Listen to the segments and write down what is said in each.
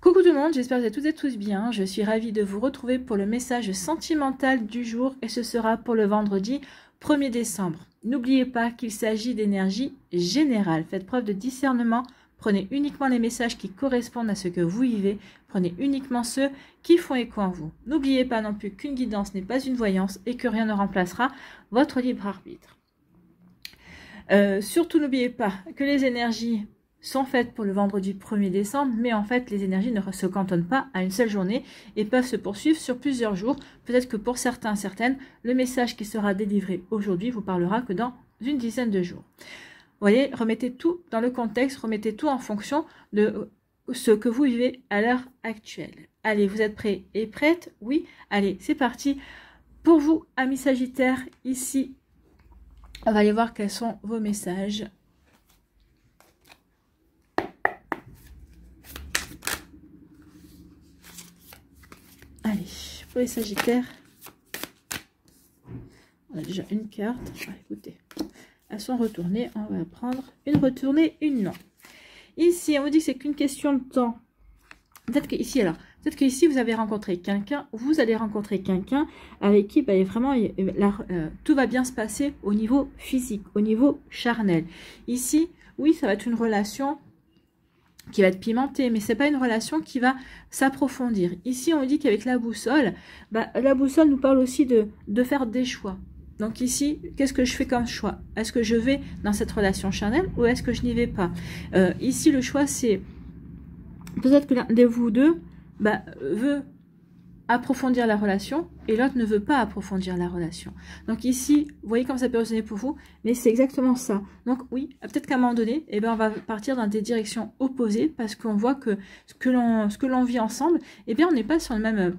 Coucou tout le monde, j'espère que vous êtes toutes et tous bien. Je suis ravie de vous retrouver pour le message sentimental du jour et ce sera pour le vendredi 1er décembre. N'oubliez pas qu'il s'agit d'énergie générale. Faites preuve de discernement. Prenez uniquement les messages qui correspondent à ce que vous vivez. Prenez uniquement ceux qui font écho en vous. N'oubliez pas non plus qu'une guidance n'est pas une voyance et que rien ne remplacera votre libre arbitre. Surtout n'oubliez pas que les énergies sont faites pour le vendredi 1er décembre, mais en fait les énergies ne se cantonnent pas à une seule journée et peuvent se poursuivre sur plusieurs jours. Peut-être que pour certains, certaines, le message qui sera délivré aujourd'hui vous parlera que dans une dizaine de jours. Vous voyez, remettez tout dans le contexte, remettez tout en fonction de ce que vous vivez à l'heure actuelle. Allez, vous êtes prêts et prêtes? Oui, allez, c'est parti. Pour vous, amis Sagittaires, ici, on va aller voir quels sont vos messages. Allez, pour les Sagittaires, on a déjà une carte. Écoutez, elles sont retournées. On va prendre une retournée, une non. Ici, on vous dit que c'est qu'une question de temps. Peut-être qu'ici, vous avez rencontré quelqu'un, vous allez rencontrer quelqu'un avec qui vraiment tout va bien se passer au niveau physique, au niveau charnel. Ici, oui, ça va être une relation qui va être pimentée, mais c'est pas une relation qui va s'approfondir. Ici, on dit qu'avec la boussole nous parle aussi de faire des choix. Donc ici, qu'est-ce que je fais comme choix? Est-ce que je vais dans cette relation charnelle ou est-ce que je n'y vais pas? Ici, le choix, c'est peut-être que l'un de vous deux veut approfondir la relation et l'autre ne veut pas approfondir la relation. Donc ici, vous voyez comment ça peut résonner pour vous, mais c'est exactement ça. Donc oui, peut-être qu'à un moment donné, on va partir dans des directions opposées parce qu'on voit que ce que l'on vit ensemble, on n'est pas sur le même,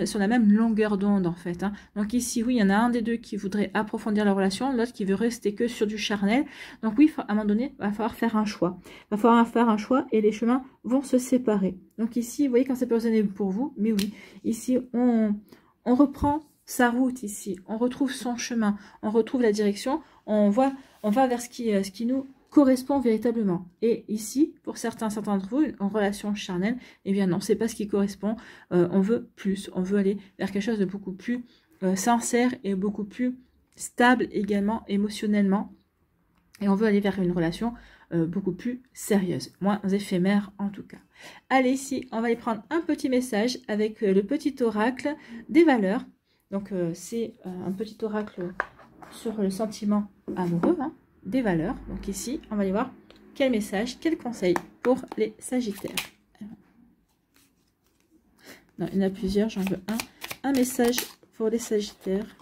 sur la même longueur d'onde en fait. Donc ici, oui, il y en a un des deux qui voudrait approfondir la relation, l'autre qui veut rester que sur du charnel. Donc oui, à un moment donné, il va falloir faire un choix. Il va falloir faire un choix et les chemins vont se séparer. Donc ici, vous voyez quand ça peut résonner pour vous, mais oui, ici, on reprend sa route ici, on retrouve son chemin, on retrouve la direction, on va vers ce qui nous correspond véritablement. Et ici, pour certains d'entre vous, en relation charnelle, non, c'est pas ce qui correspond, on veut plus, on veut aller vers quelque chose de beaucoup plus sincère et beaucoup plus stable également émotionnellement. Et on veut aller vers une relation beaucoup plus sérieuse, moins éphémère en tout cas. Allez, ici, on va aller prendre un petit message avec le petit oracle des valeurs. Donc, c'est un petit oracle sur le sentiment amoureux, des valeurs. Donc ici, on va aller voir quel message, quel conseil pour les Sagittaires. Non, il y en a plusieurs, j'en veux un. Un message pour les Sagittaires.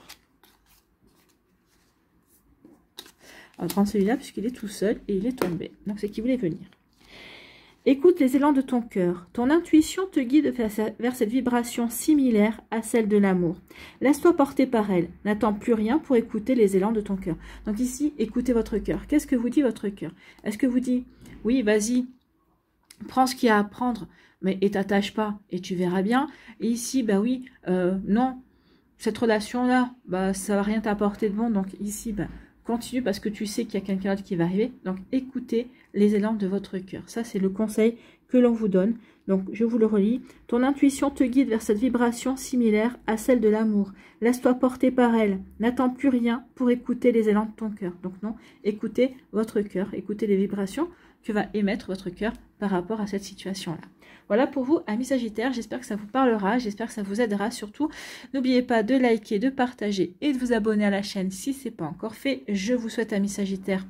On va prendre celui-là puisqu'il est tout seul et il est tombé. Donc, c'est qu'il voulait venir. Écoute les élans de ton cœur. Ton intuition te guide vers cette vibration similaire à celle de l'amour. Laisse-toi porter par elle. N'attends plus rien pour écouter les élans de ton cœur. Donc ici, écoutez votre cœur. Qu'est-ce que vous dit votre cœur? Est-ce que vous dit, oui, vas-y, prends ce qu'il y a à prendre, mais et t'attache pas et tu verras bien. Et ici, oui, non, cette relation-là, ça va rien t'apporter de bon. Donc ici, continue parce que tu sais qu'il y a quelqu'un d'autre qui va arriver. Donc, écoutez les élans de votre cœur. Ça, c'est le conseil que l'on vous donne. Donc, je vous le relis. Ton intuition te guide vers cette vibration similaire à celle de l'amour. Laisse-toi porter par elle. N'attends plus rien pour écouter les élans de ton cœur. Donc, non, écoutez votre cœur. Écoutez les vibrations que va émettre votre cœur par rapport à cette situation-là. Voilà pour vous, amis Sagittaires. J'espère que ça vous parlera. J'espère que ça vous aidera. Surtout, n'oubliez pas de liker, de partager et de vous abonner à la chaîne si ce n'est pas encore fait. Je vous souhaite, amis Sagittaires,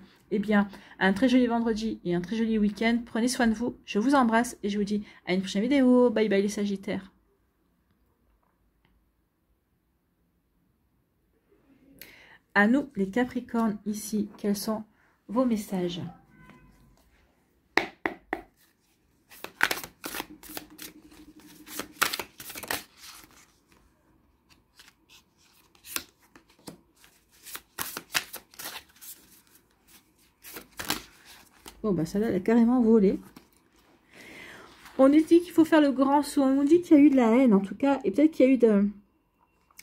un très joli vendredi et un très joli week-end. Prenez soin de vous. Je vous embrasse et je vous dis à une prochaine vidéo. Bye bye les Sagittaires. À nous, les Capricornes, ici, quels sont vos messages ? Bon, celle-là, elle a carrément volé. On dit qu'il faut faire le grand saut. On dit qu'il y a eu de la haine, en tout cas. Et peut-être qu'il y a eu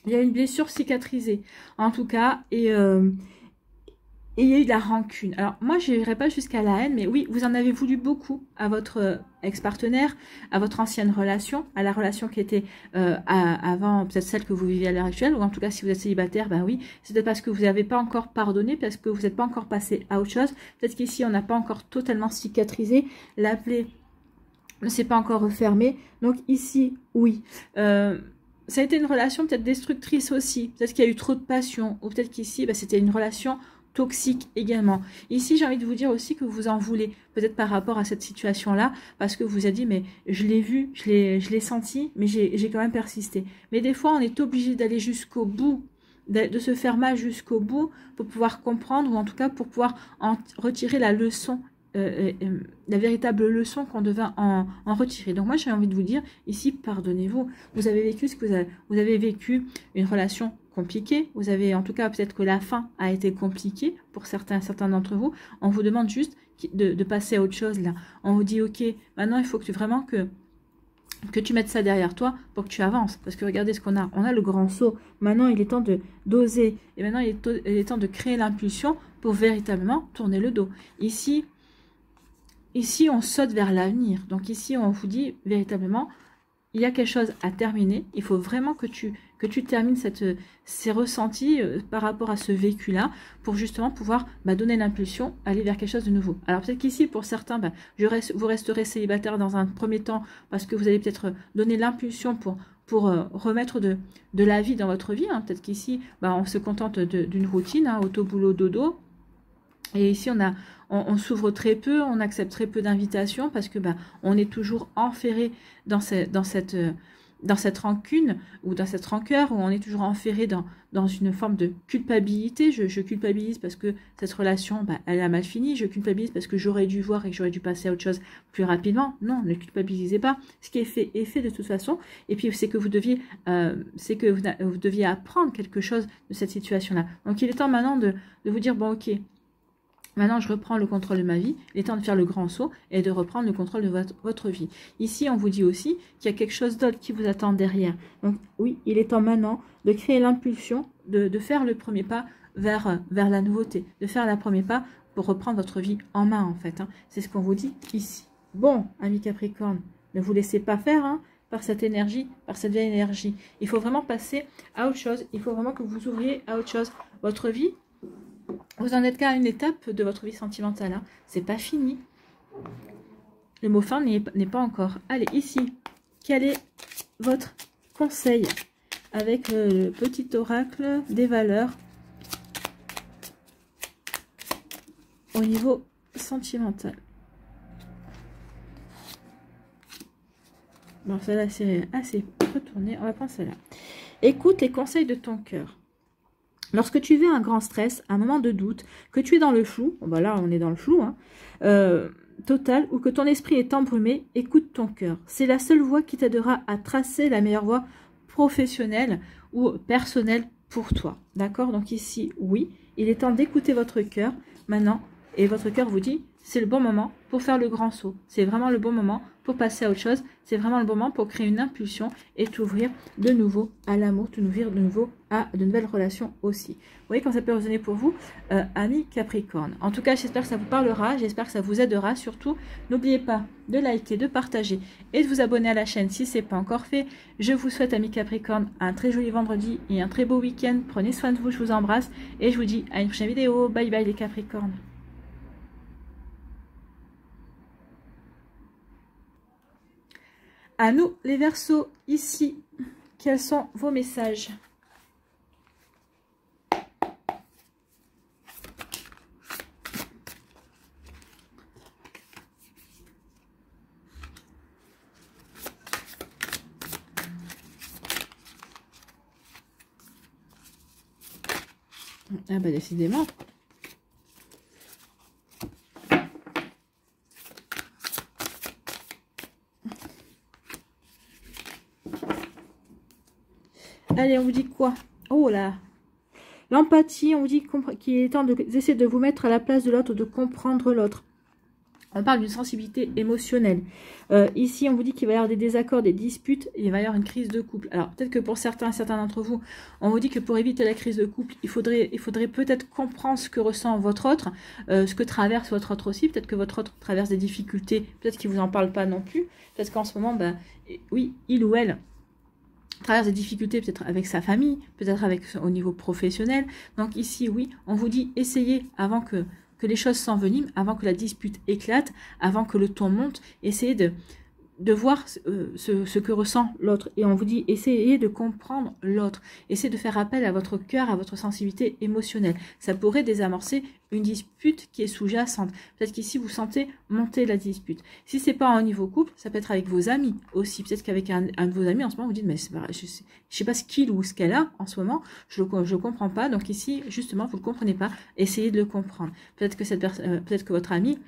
il y a une blessure cicatrisée, en tout cas. Et Et il y a eu de la rancune. Alors, moi, je n'irai pas jusqu'à la haine, mais oui, vous en avez voulu beaucoup à votre ex-partenaire, à votre ancienne relation, à la relation qui était avant, peut-être celle que vous vivez à l'heure actuelle, ou en tout cas, si vous êtes célibataire, ben oui, c'est peut-être parce que vous n'avez pas encore pardonné, parce que vous n'êtes pas encore passé à autre chose. Peut-être qu'ici, on n'a pas encore totalement cicatrisé. La plaie ne s'est pas encore refermée. Donc ici, oui. Ça a été une relation peut-être destructrice aussi. Peut-être qu'il y a eu trop de passion, ou peut-être qu'ici, ben, c'était une relation toxique également. Ici, j'ai envie de vous dire aussi que vous en voulez, peut-être par rapport à cette situation-là, parce que vous avez dit, mais je l'ai vu, je l'ai senti, mais j'ai quand même persisté. Mais des fois, on est obligé d'aller jusqu'au bout, de se faire mal jusqu'au bout, pour pouvoir comprendre, ou en tout cas pour pouvoir en retirer la leçon, la véritable leçon qu'on devait en retirer. Donc moi, j'ai envie de vous dire, ici, pardonnez-vous. Vous avez vécu ce que vous avez vécu, une relation compliqué, vous avez en tout cas peut-être que la fin a été compliquée pour certains d'entre vous. On vous demande juste de passer à autre chose là. On vous dit ok, maintenant il faut que tu vraiment que tu mettes ça derrière toi pour que tu avances. Parce que regardez ce qu'on a. On a le grand saut. Maintenant il est temps d'oser. Et maintenant il est temps de créer l'impulsion pour véritablement tourner le dos. Ici on saute vers l'avenir. Donc ici on vous dit véritablement il y a quelque chose à terminer. Il faut vraiment que tu termines ces ressentis par rapport à ce vécu-là pour justement pouvoir donner l'impulsion, aller vers quelque chose de nouveau. Alors peut-être qu'ici, pour certains, vous resterez célibataire dans un premier temps parce que vous allez peut-être donner l'impulsion pour remettre de la vie dans votre vie. Hein. Peut-être qu'ici, on se contente d'une routine, hein, auto, boulot, dodo. Et ici, on s'ouvre très peu, on accepte très peu d'invitations parce que on est toujours enferré dans cette rancune ou dans cette rancœur, où on est toujours enferré dans une forme de culpabilité. Je culpabilise parce que cette relation, elle a mal fini. Je culpabilise parce que j'aurais dû voir et que j'aurais dû passer à autre chose plus rapidement. Non, ne culpabilisez pas. Ce qui est fait de toute façon. Et puis, c'est que vous deviez apprendre quelque chose de cette situation-là. Donc, il est temps maintenant de vous dire, bon, ok, maintenant, je reprends le contrôle de ma vie. Il est temps de faire le grand saut et de reprendre le contrôle de votre vie. Ici, on vous dit aussi qu'il y a quelque chose d'autre qui vous attend derrière. Donc, oui, il est temps maintenant de créer l'impulsion, de faire le premier pas vers la nouveauté, de faire le premier pas pour reprendre votre vie en main, en fait. Hein. C'est ce qu'on vous dit ici. Bon, amis Capricorne, ne vous laissez pas faire par cette énergie, par cette vieille énergie. Il faut vraiment passer à autre chose. Il faut vraiment que vous ouvriez à autre chose. Votre vie, vous en êtes qu'à une étape de votre vie sentimentale. Hein. C'est pas fini. Le mot fin n'est pas encore. Allez, ici, quel est votre conseil avec le petit oracle des valeurs au niveau sentimental? Bon, celle-là, c'est assez retourné. On va prendre celle-là. Écoute les conseils de ton cœur. Lorsque tu vis un grand stress, un moment de doute, que tu es dans le flou, bon là on est dans le flou, total, ou que ton esprit est embrumé, écoute ton cœur. C'est la seule voie qui t'aidera à tracer la meilleure voie professionnelle ou personnelle pour toi. D'accord? Donc ici, oui, il est temps d'écouter votre cœur maintenant, et votre cœur vous dit, c'est le bon moment pour faire le grand saut. C'est vraiment le bon moment pour passer à autre chose. C'est vraiment le bon moment pour créer une impulsion et t'ouvrir de nouveau à l'amour, t'ouvrir de nouveau à de nouvelles relations aussi. Vous voyez quand ça peut résonner pour vous, amis Capricorne. En tout cas, j'espère que ça vous parlera, j'espère que ça vous aidera. Surtout, n'oubliez pas de liker, de partager et de vous abonner à la chaîne si ce n'est pas encore fait. Je vous souhaite, amis Capricorne, un très joli vendredi et un très beau week-end. Prenez soin de vous, je vous embrasse et je vous dis à une prochaine vidéo. Bye bye les Capricornes. À nous, les Verseaux, ici, quels sont vos messages? Ah bah décidément. Allez, on vous dit quoi? Oh là! L'empathie, on vous dit qu'il est temps d'essayer de vous mettre à la place de l'autre, de comprendre l'autre. On parle d'une sensibilité émotionnelle. Ici, on vous dit qu'il va y avoir des désaccords, des disputes, et il va y avoir une crise de couple. Alors, peut-être que pour certains d'entre vous, on vous dit que pour éviter la crise de couple, il faudrait peut-être comprendre ce que ressent votre autre, ce que traverse votre autre aussi. Peut-être que votre autre traverse des difficultés, peut-être qu'il ne vous en parle pas non plus. Peut-être qu'en ce moment, ben, oui, il ou elle traverse des difficultés peut-être avec sa famille, peut-être au niveau professionnel. Donc ici, oui, on vous dit, essayez avant que les choses s'enveniment, avant que la dispute éclate, avant que le ton monte, essayez de voir ce que ressent l'autre. Et on vous dit, essayez de comprendre l'autre. Essayez de faire appel à votre cœur, à votre sensibilité émotionnelle. Ça pourrait désamorcer une dispute qui est sous-jacente. Peut-être qu'ici, vous sentez monter la dispute. Si c'est pas au niveau couple, ça peut être avec vos amis aussi. Peut-être qu'avec un de vos amis, en ce moment, vous dites, mais je sais pas ce qu'il ou ce qu'elle a en ce moment. Je comprends pas. Donc ici, justement, vous le comprenez pas. Essayez de le comprendre. Peut-être que peut-être que votre ami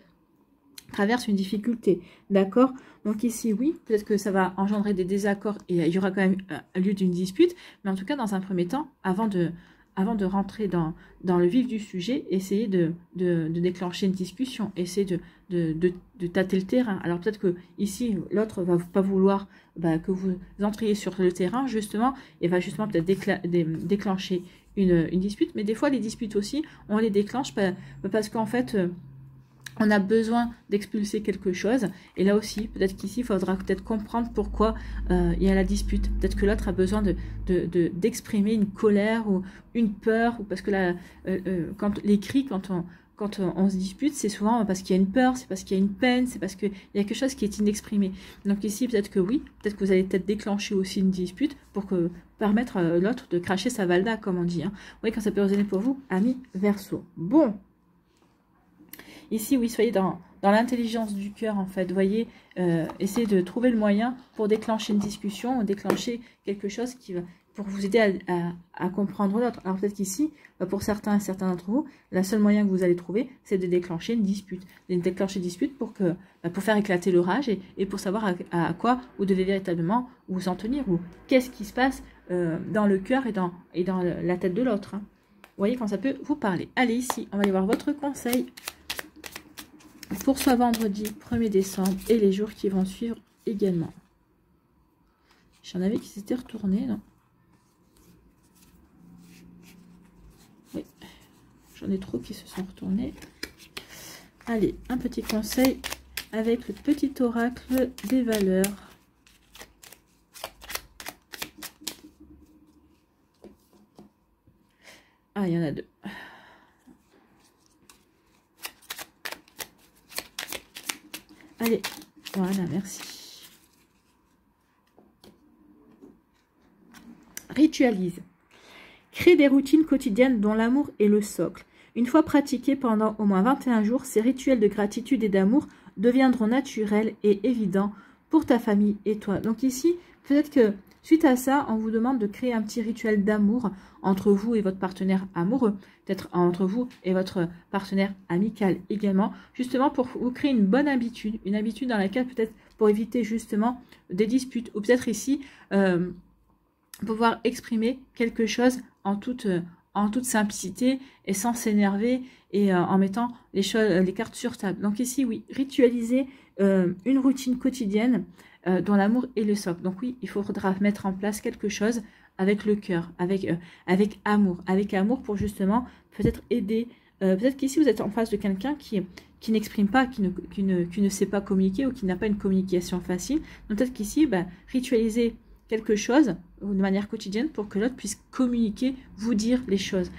traverse une difficulté, d'accord? Donc ici, oui, peut-être que ça va engendrer des désaccords et il y aura quand même lieu d'une dispute, mais en tout cas, dans un premier temps, avant de rentrer dans le vif du sujet, essayez de déclencher une discussion, essayez de tâter le terrain. Alors peut-être que ici, l'autre va pas vouloir que vous entriez sur le terrain, justement, et va justement peut-être déclencher une dispute, mais des fois, les disputes aussi, on les déclenche parce qu'en fait, on a besoin d'expulser quelque chose. Et là aussi, peut-être qu'ici, il faudra peut-être comprendre pourquoi il y a la dispute. Peut-être que l'autre a besoin d'exprimer une colère ou une peur. Ou parce que quand les cris, quand on se dispute, c'est souvent parce qu'il y a une peur, c'est parce qu'il y a une peine, c'est parce qu'il y a quelque chose qui est inexprimé. Donc ici, peut-être que oui, peut-être que vous allez peut-être déclencher aussi une dispute pour permettre à l'autre de cracher sa valda, comme on dit. Vous voyez, quand ça peut résonner pour vous, amis Verseau. Bon. Ici, oui, soyez dans l'intelligence du cœur, en fait. Vous voyez, essayez de trouver le moyen pour déclencher une discussion ou déclencher quelque chose qui va pour vous aider à comprendre l'autre. Alors peut-être qu'ici, pour certains d'entre vous, le seul moyen que vous allez trouver, c'est de déclencher une dispute. De déclencher une dispute pour faire éclater l'orage et pour savoir à quoi vous devez véritablement vous en tenir ou qu'est-ce qui se passe dans le cœur et dans la tête de l'autre. Hein. Vous voyez quand ça peut vous parler. Allez, ici, on va aller voir votre conseil pour ce vendredi 1er décembre et les jours qui vont suivre également. J'en avais qui s'étaient retournés, non? Oui, j'en ai trop qui se sont retournés. Allez, un petit conseil avec le petit oracle des valeurs. Ah, il y en a deux. Allez, voilà, merci. Ritualise. Crée des routines quotidiennes dont l'amour est le socle. Une fois pratiqués pendant au moins 21 jours, ces rituels de gratitude et d'amour deviendront naturels et évidents pour ta famille et toi. Donc ici, peut-être que suite à ça, on vous demande de créer un petit rituel d'amour entre vous et votre partenaire amoureux, peut-être entre vous et votre partenaire amical également, justement pour vous créer une bonne habitude, une habitude dans laquelle peut-être pour éviter justement des disputes, ou peut-être ici pouvoir exprimer quelque chose en toute simplicité et sans s'énerver et en mettant les cartes sur table. Donc ici, oui, ritualiser une routine quotidienne dont l'amour est le socle. Donc oui, il faudra mettre en place quelque chose avec le cœur, avec amour pour justement peut-être aider. Peut-être qu'ici vous êtes en face de quelqu'un qui n'exprime pas, qui ne sait pas communiquer ou qui n'a pas une communication facile. Donc peut-être qu'ici, ritualiser quelque chose de manière quotidienne pour que l'autre puisse communiquer, vous dire les choses.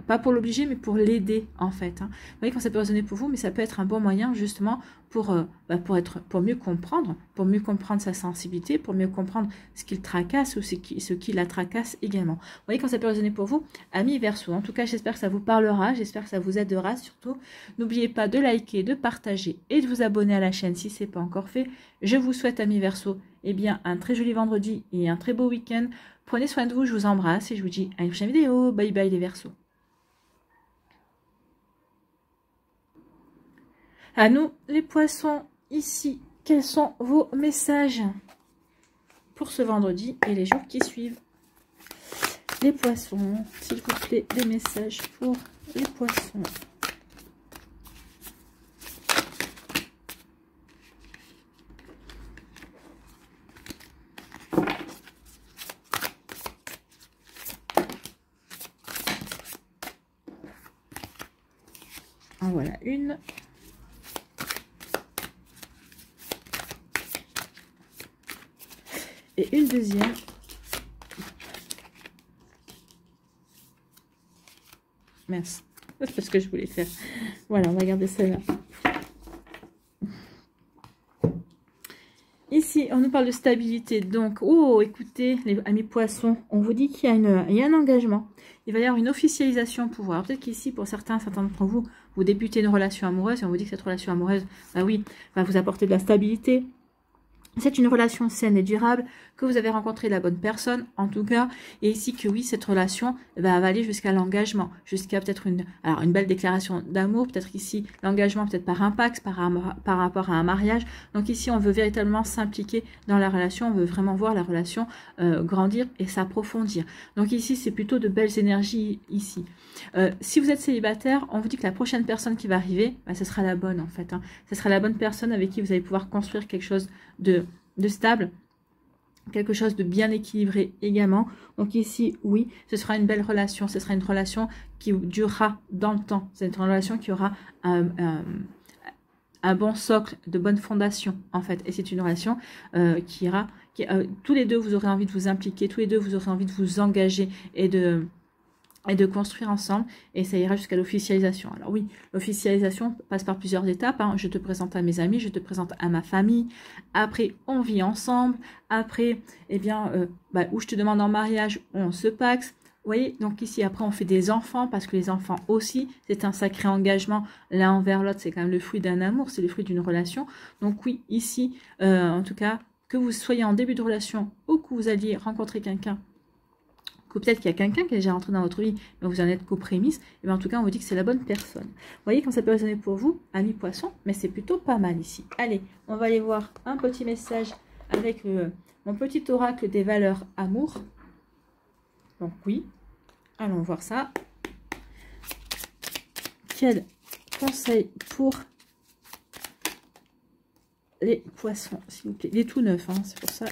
Pas pour l'obliger, mais pour l'aider, en fait. Hein. Vous voyez, quand ça peut résonner pour vous, mais ça peut être un bon moyen, justement, pour mieux comprendre sa sensibilité, pour mieux comprendre ce qui le tracasse ou ce qui la tracasse également. Vous voyez, quand ça peut résonner pour vous, amis Verseau. En tout cas, j'espère que ça vous parlera, j'espère que ça vous aidera, surtout. N'oubliez pas de liker, de partager et de vous abonner à la chaîne si ce n'est pas encore fait. Je vous souhaite, amis Verseau, un très joli vendredi et un très beau week-end. Prenez soin de vous, je vous embrasse et je vous dis à une prochaine vidéo. Bye bye les Verseaux. À nous, les poissons, ici, quels sont vos messages pour ce vendredi et les jours qui suivent? Les poissons, s'il vous plaît, des messages pour les poissons. En voilà une. Et une deuxième. Merci. C'est ce que je voulais faire. Voilà, on va garder celle-là. Ici, on nous parle de stabilité. Donc, oh, écoutez, les amis poissons, on vous dit qu'il y a un engagement. Il va y avoir une officialisation pour vous. Alors, peut-être qu'ici, pour certains d'entre vous, vous débutez une relation amoureuse et on vous dit que cette relation amoureuse, bah oui, va vous apporter de la stabilité. C'est une relation saine et durable, que vous avez rencontré la bonne personne, en tout cas. Et ici, que oui, cette relation va aller jusqu'à l'engagement, jusqu'à peut-être une belle déclaration d'amour, peut-être ici, l'engagement peut-être par un pacte, par rapport à un mariage. Donc ici, on veut véritablement s'impliquer dans la relation, on veut vraiment voir la relation grandir et s'approfondir. Donc ici, c'est plutôt de belles énergies ici. Si vous êtes célibataire, on vous dit que la prochaine personne qui va arriver, bah, ce sera la bonne en fait. Hein. Ce sera la bonne personne avec qui vous allez pouvoir construire quelque chose de stable, quelque chose de bien équilibré également. Donc ici, oui, ce sera une belle relation. Ce sera une relation qui durera dans le temps. C'est une relation qui aura un bon socle, de bonne fondation en fait. Et c'est une relation tous les deux, vous aurez envie de vous impliquer, tous les deux, vous aurez envie de vous engager et de construire ensemble, et ça ira jusqu'à l'officialisation. Alors oui, l'officialisation passe par plusieurs étapes. Hein. Je te présente à mes amis, je te présente à ma famille. Après, on vit ensemble. Après, eh bien, où je te demande en mariage, on se paxe. Vous voyez, donc ici, après, on fait des enfants, parce que les enfants aussi, c'est un sacré engagement l'un envers l'autre. C'est quand même le fruit d'un amour, c'est le fruit d'une relation. Donc oui, ici, en tout cas, que vous soyez en début de relation ou que vous alliez rencontrer quelqu'un, que peut-être qu'il y a quelqu'un qui est déjà rentré dans votre vie, mais vous en êtes qu'aux prémices, et bien en tout cas, on vous dit que c'est la bonne personne. Vous voyez quand ça peut résonner pour vous, amis poissons, mais c'est plutôt pas mal ici. Allez, on va aller voir un petit message avec mon petit oracle des valeurs amour. Donc oui, allons voir ça. Quel conseil pour les poissons, s'il vous plaît. Il est tout neuf, hein, c'est pour ça.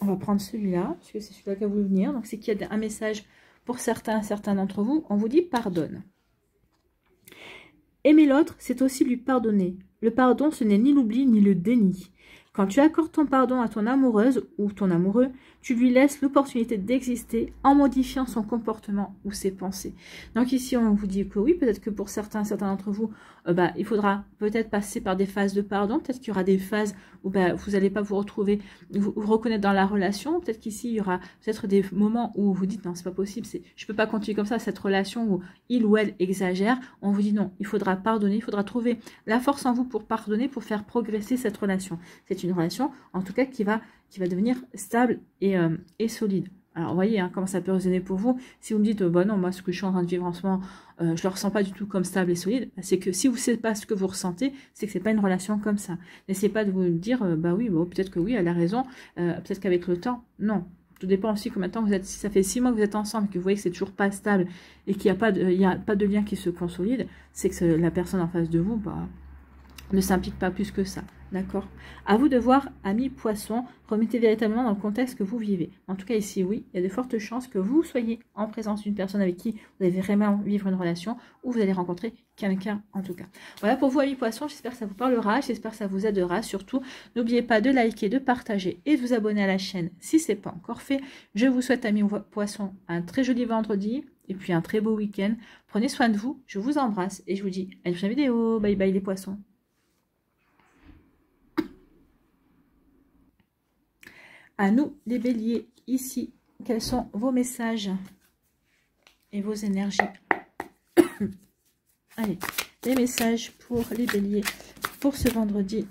On va prendre celui-là, parce que c'est celui-là qui a voulu venir. Donc, c'est qu'il y a un message pour certains d'entre vous. On vous dit pardonne. Aimer l'autre, c'est aussi lui pardonner. Le pardon, ce n'est ni l'oubli ni le déni. Quand tu accordes ton pardon à ton amoureuse ou ton amoureux, tu lui laisses l'opportunité d'exister en modifiant son comportement ou ses pensées. Donc ici, on vous dit que oui, peut-être que pour certains d'entre vous, il faudra peut-être passer par des phases de pardon. Peut-être qu'il y aura des phases où vous n'allez pas vous retrouver, vous reconnaître dans la relation. Peut-être qu'ici, il y aura peut-être des moments où vous dites non, c'est pas possible, je peux pas continuer comme ça, cette relation où il ou elle exagère. On vous dit non, il faudra pardonner, il faudra trouver la force en vous pour pardonner, pour faire progresser cette relation. C'est une relation, en tout cas, qui va devenir stable et solide. Alors, vous voyez comment ça peut résonner pour vous. Si vous me dites, non, moi, ce que je suis en train de vivre en ce moment, je ne le ressens pas du tout comme stable et solide, c'est que si vous ne savez pas ce que vous ressentez, c'est que ce n'est pas une relation comme ça. N'essayez pas de vous dire, oui, peut-être que oui, elle a raison, peut-être qu'avec le temps, non. Tout dépend aussi combien de temps vous êtes. Si ça fait 6 mois que vous êtes ensemble et que vous voyez que c'est toujours pas stable et qu'il n'y a pas de lien qui se consolide, c'est que la personne en face de vous, ne s'implique pas plus que ça. D'accord? À vous de voir, amis poissons, remettez véritablement dans le contexte que vous vivez. En tout cas, ici, oui, il y a de fortes chances que vous soyez en présence d'une personne avec qui vous allez vraiment vivre une relation ou vous allez rencontrer quelqu'un, en tout cas. Voilà pour vous, amis poissons. J'espère que ça vous parlera. J'espère que ça vous aidera. Surtout, n'oubliez pas de liker, de partager et de vous abonner à la chaîne si ce n'est pas encore fait. Je vous souhaite, amis poissons, un très joli vendredi et puis un très beau week-end. Prenez soin de vous. Je vous embrasse et je vous dis à une prochaine vidéo. Bye bye, les poissons. À nous, les béliers, ici, quels sont vos messages et vos énergies? Allez, les messages pour les béliers pour ce vendredi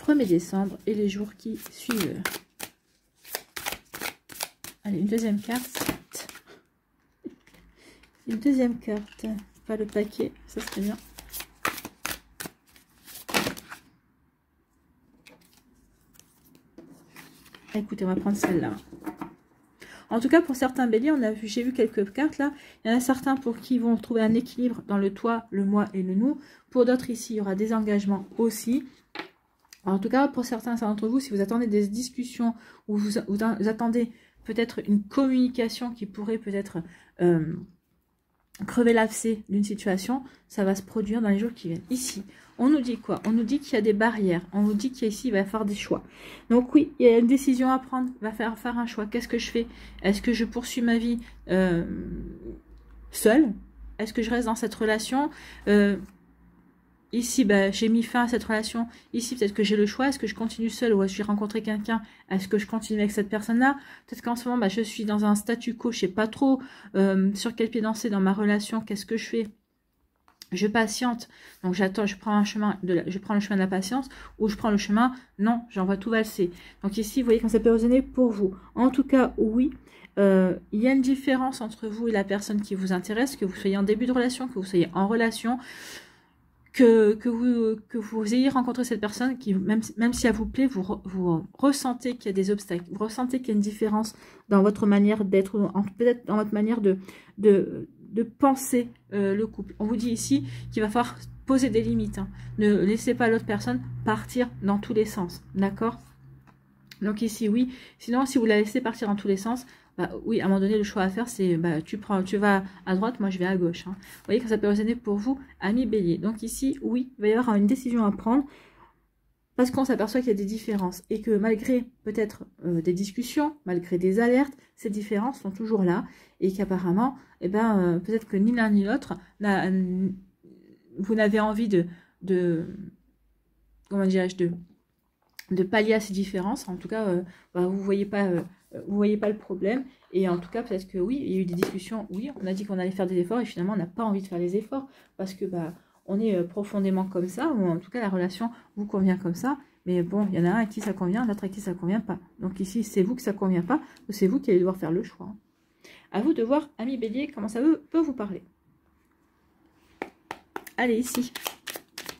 1er décembre et les jours qui suivent. Allez, une deuxième carte. Une deuxième carte. Pas le paquet, ça serait bien. Écoutez, on va prendre celle-là. En tout cas, pour certains béliers, j'ai vu quelques cartes là. Il y en a certains pour qui vont trouver un équilibre dans le toi, le moi et le nous. Pour d'autres ici, il y aura des engagements aussi. En tout cas, pour certains d'entre vous, si vous attendez des discussions ou vous attendez peut-être une communication qui pourrait peut-être crever l'abcès d'une situation, ça va se produire dans les jours qui viennent. Ici, on nous dit quoi? On nous dit qu'il y a des barrières. On nous dit qu'ici, il va y avoir des choix. Donc oui, il y a une décision à prendre. Il va falloir faire un choix. Qu'est-ce que je fais? Est-ce que je poursuis ma vie seule? Est-ce que je reste dans cette relation? Ici, bah, j'ai mis fin à cette relation. Ici, peut-être que j'ai le choix. Est-ce que je continue seule ou est-ce que j'ai rencontré quelqu'un? Est-ce que je continue avec cette personne-là? Peut-être qu'en ce moment, bah, je suis dans un statu quo. Je sais pas trop sur quel pied danser dans ma relation. Qu'est-ce que je fais? Je patiente. Donc, j'attends. Je prends le chemin de la patience ou je prends le chemin. Non, j'envoie tout valser. Donc ici, vous voyez quand ça peut résonner pour vous. En tout cas, oui. Il y a une différence entre vous et la personne qui vous intéresse, que vous soyez en début de relation, que vous soyez en relation. Que vous ayez rencontré cette personne qui, même si elle vous plaît, vous ressentez qu'il y a des obstacles, vous ressentez qu'il y a une différence dans votre manière d'être, peut-être dans votre manière de penser le couple. On vous dit ici qu'il va falloir poser des limites. Hein. Ne laissez pas l'autre personne partir dans tous les sens, d'accord? Donc ici, oui. Sinon, si vous la laissez partir dans tous les sens, bah, oui, à un moment donné, le choix à faire, c'est bah, tu vas à droite, moi je vais à gauche. Hein. Vous voyez que ça peut résonner pour vous, amis bélier. Donc ici, oui, il va y avoir une décision à prendre parce qu'on s'aperçoit qu'il y a des différences et que malgré peut-être des discussions, malgré des alertes, ces différences sont toujours là et qu'apparemment, eh ben, peut-être que ni l'un ni l'autre, vous n'avez envie comment dirais-je, de pallier à ces différences. En tout cas, bah, vous voyez pas le problème. Et en tout cas, peut-être que oui, il y a eu des discussions. Oui, on a dit qu'on allait faire des efforts et finalement, on n'a pas envie de faire les efforts parce que bah, on est profondément comme ça, ou en tout cas, la relation vous convient comme ça. Mais bon, il y en a un à qui ça convient, l'autre à qui ça convient pas. Donc ici, c'est vous que ça convient pas, ou c'est vous qui allez devoir faire le choix. À vous de voir, amis bélier, comment ça peut vous parler. Allez, ici,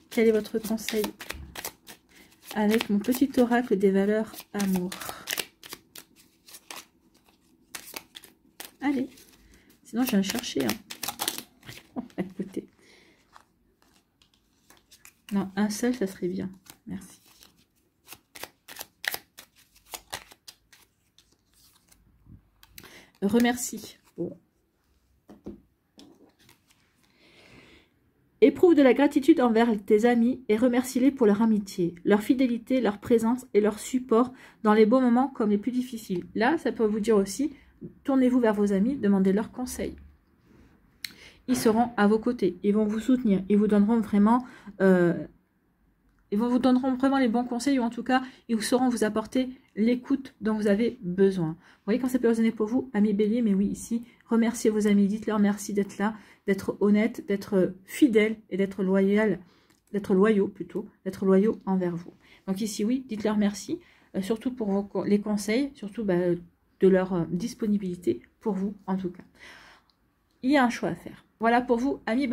quel est votre conseil avec mon petit oracle des valeurs amour? Allez, sinon je viens chercher. Hein. Écoutez. Non, un seul, ça serait bien. Merci. Remercie. Bon. Éprouve de la gratitude envers tes amis et remercie-les pour leur amitié, leur fidélité, leur présence et leur support dans les bons moments comme les plus difficiles. Là, ça peut vous dire aussi, tournez-vous vers vos amis, demandez leurs conseils. Ils seront à vos côtés, ils vont vous soutenir, ils vous donneront vraiment les bons conseils, ou en tout cas, ils sauront vous apporter l'écoute dont vous avez besoin. Vous voyez quand ça peut résonner pour vous, amis bélier, mais oui, ici, remerciez vos amis, dites-leur merci d'être là, d'être honnête, d'être fidèle et d'être loyal, d'être loyaux envers vous. Donc ici, oui, dites-leur merci, surtout pour les conseils, surtout de leur disponibilité pour vous, en tout cas. Il y a un choix à faire. Voilà pour vous, amis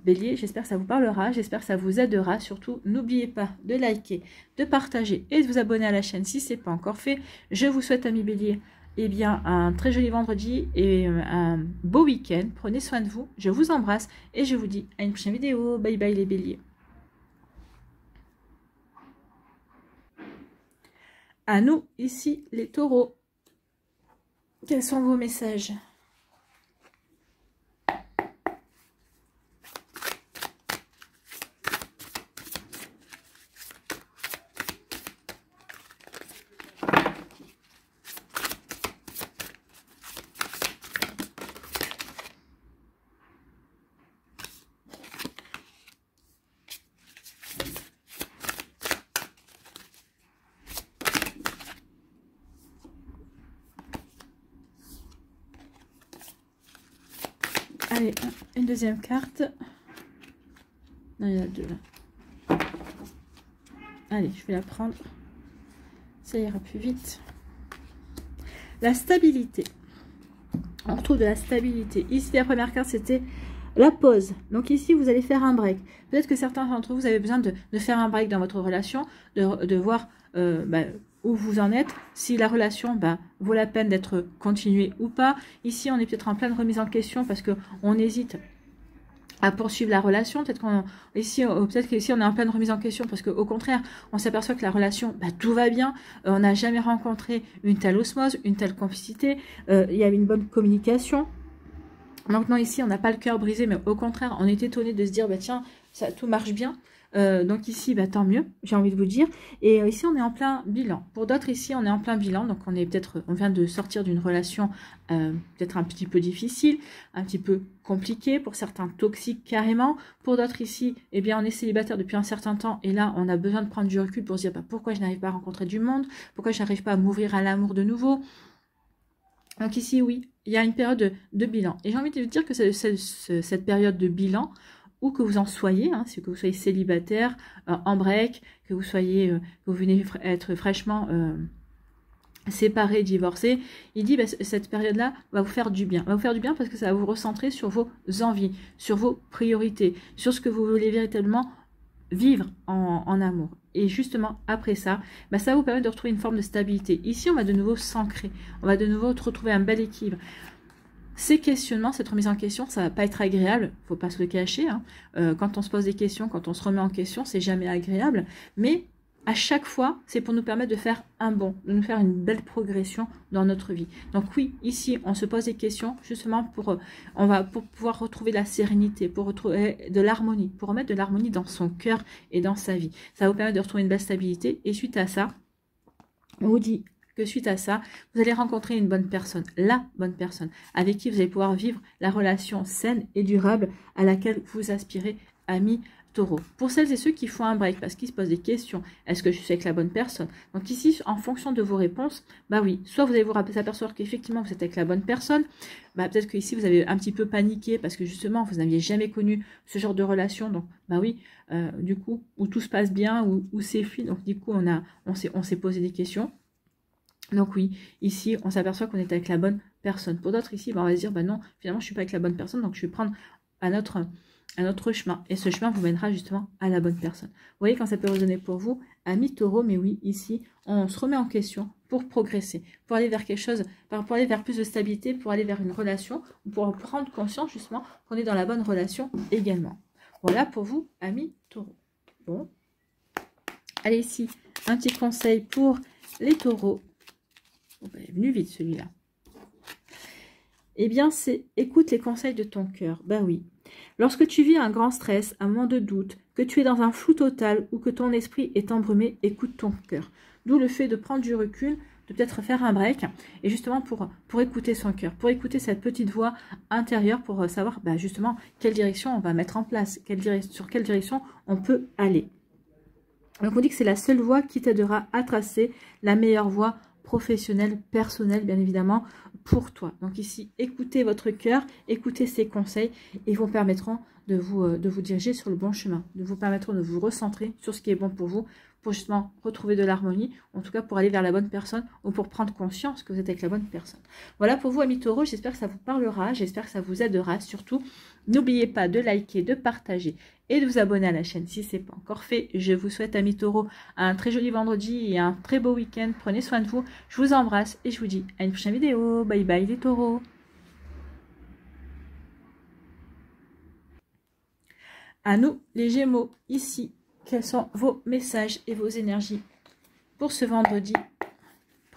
bélier, j'espère que ça vous parlera, j'espère que ça vous aidera. Surtout, n'oubliez pas de liker, de partager et de vous abonner à la chaîne si ce n'est pas encore fait. Je vous souhaite, amis bélier, eh bien, un très joli vendredi et un beau week-end. Prenez soin de vous, je vous embrasse et je vous dis à une prochaine vidéo. Bye bye les béliers. À nous, ici, les taureaux. Quels sont vos messages ? Allez, une deuxième carte. Non, il y en a deux là. Allez, je vais la prendre. Ça ira plus vite. La stabilité. On retrouve de la stabilité. Ici, la première carte, c'était la pause. Donc ici, vous allez faire un break. Peut-être que certains d'entre vous avez besoin de faire un break dans votre relation, de voir où vous en êtes, si la relation vaut la peine d'être continuée ou pas. Ici, on est peut-être en pleine remise en question parce qu'on hésite à poursuivre la relation. Peut-être qu'ici on est en pleine remise en question parce qu'au contraire, on s'aperçoit que la relation, bah, tout va bien. On n'a jamais rencontré une telle osmose, une telle complicité. Il y avait une bonne communication. Maintenant ici, on n'a pas le cœur brisé, mais au contraire, on est étonné de se dire, bah tiens, ça tout marche bien. Donc ici, bah, tant mieux, j'ai envie de vous dire. Et ici, on est en plein bilan. Pour d'autres, ici, on est en plein bilan. Donc, on vient de sortir d'une relation peut-être un petit peu difficile, un petit peu compliquée, pour certains toxiques carrément. Pour d'autres, ici, eh bien, on est célibataire depuis un certain temps. Et là, on a besoin de prendre du recul pour se dire, bah, pourquoi je n'arrive pas à rencontrer du monde? Pourquoi je n'arrive pas à m'ouvrir à l'amour de nouveau? Donc ici, oui, il y a une période de bilan. Et j'ai envie de vous dire que cette période de bilan, où que vous en soyez, hein, que vous soyez célibataire, en break, que vous soyez, que vous venez être fraîchement séparé, divorcé, il dit bah, cette période-là va vous faire du bien. Va vous faire du bien parce que ça va vous recentrer sur vos envies, sur vos priorités, sur ce que vous voulez véritablement vivre en amour. Et justement, après ça, bah, ça va vous permettre de retrouver une forme de stabilité. Ici, on va de nouveau s'ancrer. On va de nouveau retrouver un bel équilibre. Ces questionnements, cette remise en question, ça va pas être agréable, faut pas se le cacher. Hein. Quand on se pose des questions, quand on se remet en question, c'est jamais agréable. Mais à chaque fois, c'est pour nous permettre de faire un bond, de nous faire une belle progression dans notre vie. Donc oui, ici, on se pose des questions justement pour pouvoir retrouver la sérénité, pour retrouver de l'harmonie, pour remettre de l'harmonie dans son cœur et dans sa vie. Ça va vous permettre de retrouver une belle stabilité. Et suite à ça, on vous dit que suite à ça, vous allez rencontrer une bonne personne, la bonne personne, avec qui vous allez pouvoir vivre la relation saine et durable à laquelle vous aspirez, amis Taureau. Pour celles et ceux qui font un break, parce qu'ils se posent des questions, est-ce que je suis avec la bonne personne? Donc ici, en fonction de vos réponses, bah oui, soit vous allez vous apercevoir qu'effectivement vous êtes avec la bonne personne, bah peut-être qu'ici vous avez un petit peu paniqué parce que justement vous n'aviez jamais connu ce genre de relation, donc bah oui, du coup, où tout se passe bien, où c'est fluide, donc du coup on s'est posé des questions. Donc oui, ici, on s'aperçoit qu'on est avec la bonne personne. Pour d'autres, ici, bah, on va se dire, bah non, finalement, je suis pas avec la bonne personne, donc je vais prendre un autre chemin. Et ce chemin vous mènera justement à la bonne personne. Vous voyez quand ça peut résonner pour vous, amis Taureau, mais oui, ici, on se remet en question pour progresser, pour aller vers quelque chose, pour aller vers plus de stabilité, pour aller vers une relation, pour prendre conscience justement qu'on est dans la bonne relation également. Voilà pour vous, amis Taureau. Bon. Allez, ici, un petit conseil pour les taureaux. Oh, ben, il est venu vite celui-là. Eh bien, c'est écoute les conseils de ton cœur. Ben oui. Lorsque tu vis un grand stress, un moment de doute, que tu es dans un flou total ou que ton esprit est embrumé, écoute ton cœur. D'où le fait de prendre du recul, de peut-être faire un break, et justement pour écouter son cœur, pour écouter cette petite voix intérieure, pour savoir ben justement quelle direction on va mettre en place, sur quelle direction on peut aller. Donc on dit que c'est la seule voie qui t'aidera à tracer la meilleure voie professionnelle, personnelle, bien évidemment, pour toi. Donc ici, écoutez votre cœur, écoutez ces conseils et ils vous permettront de vous diriger sur le bon chemin, de vous permettront de vous recentrer sur ce qui est bon pour vous, pour justement retrouver de l'harmonie, en tout cas pour aller vers la bonne personne ou pour prendre conscience que vous êtes avec la bonne personne. Voilà pour vous, amis taureaux, j'espère que ça vous parlera, j'espère que ça vous aidera. Surtout, n'oubliez pas de liker, de partager et de vous abonner à la chaîne si ce n'est pas encore fait. Je vous souhaite, amis taureaux, un très joli vendredi et un très beau week-end. Prenez soin de vous, je vous embrasse et je vous dis à une prochaine vidéo. Bye bye les taureaux. À nous, les Gémeaux, ici, quels sont vos messages et vos énergies pour ce vendredi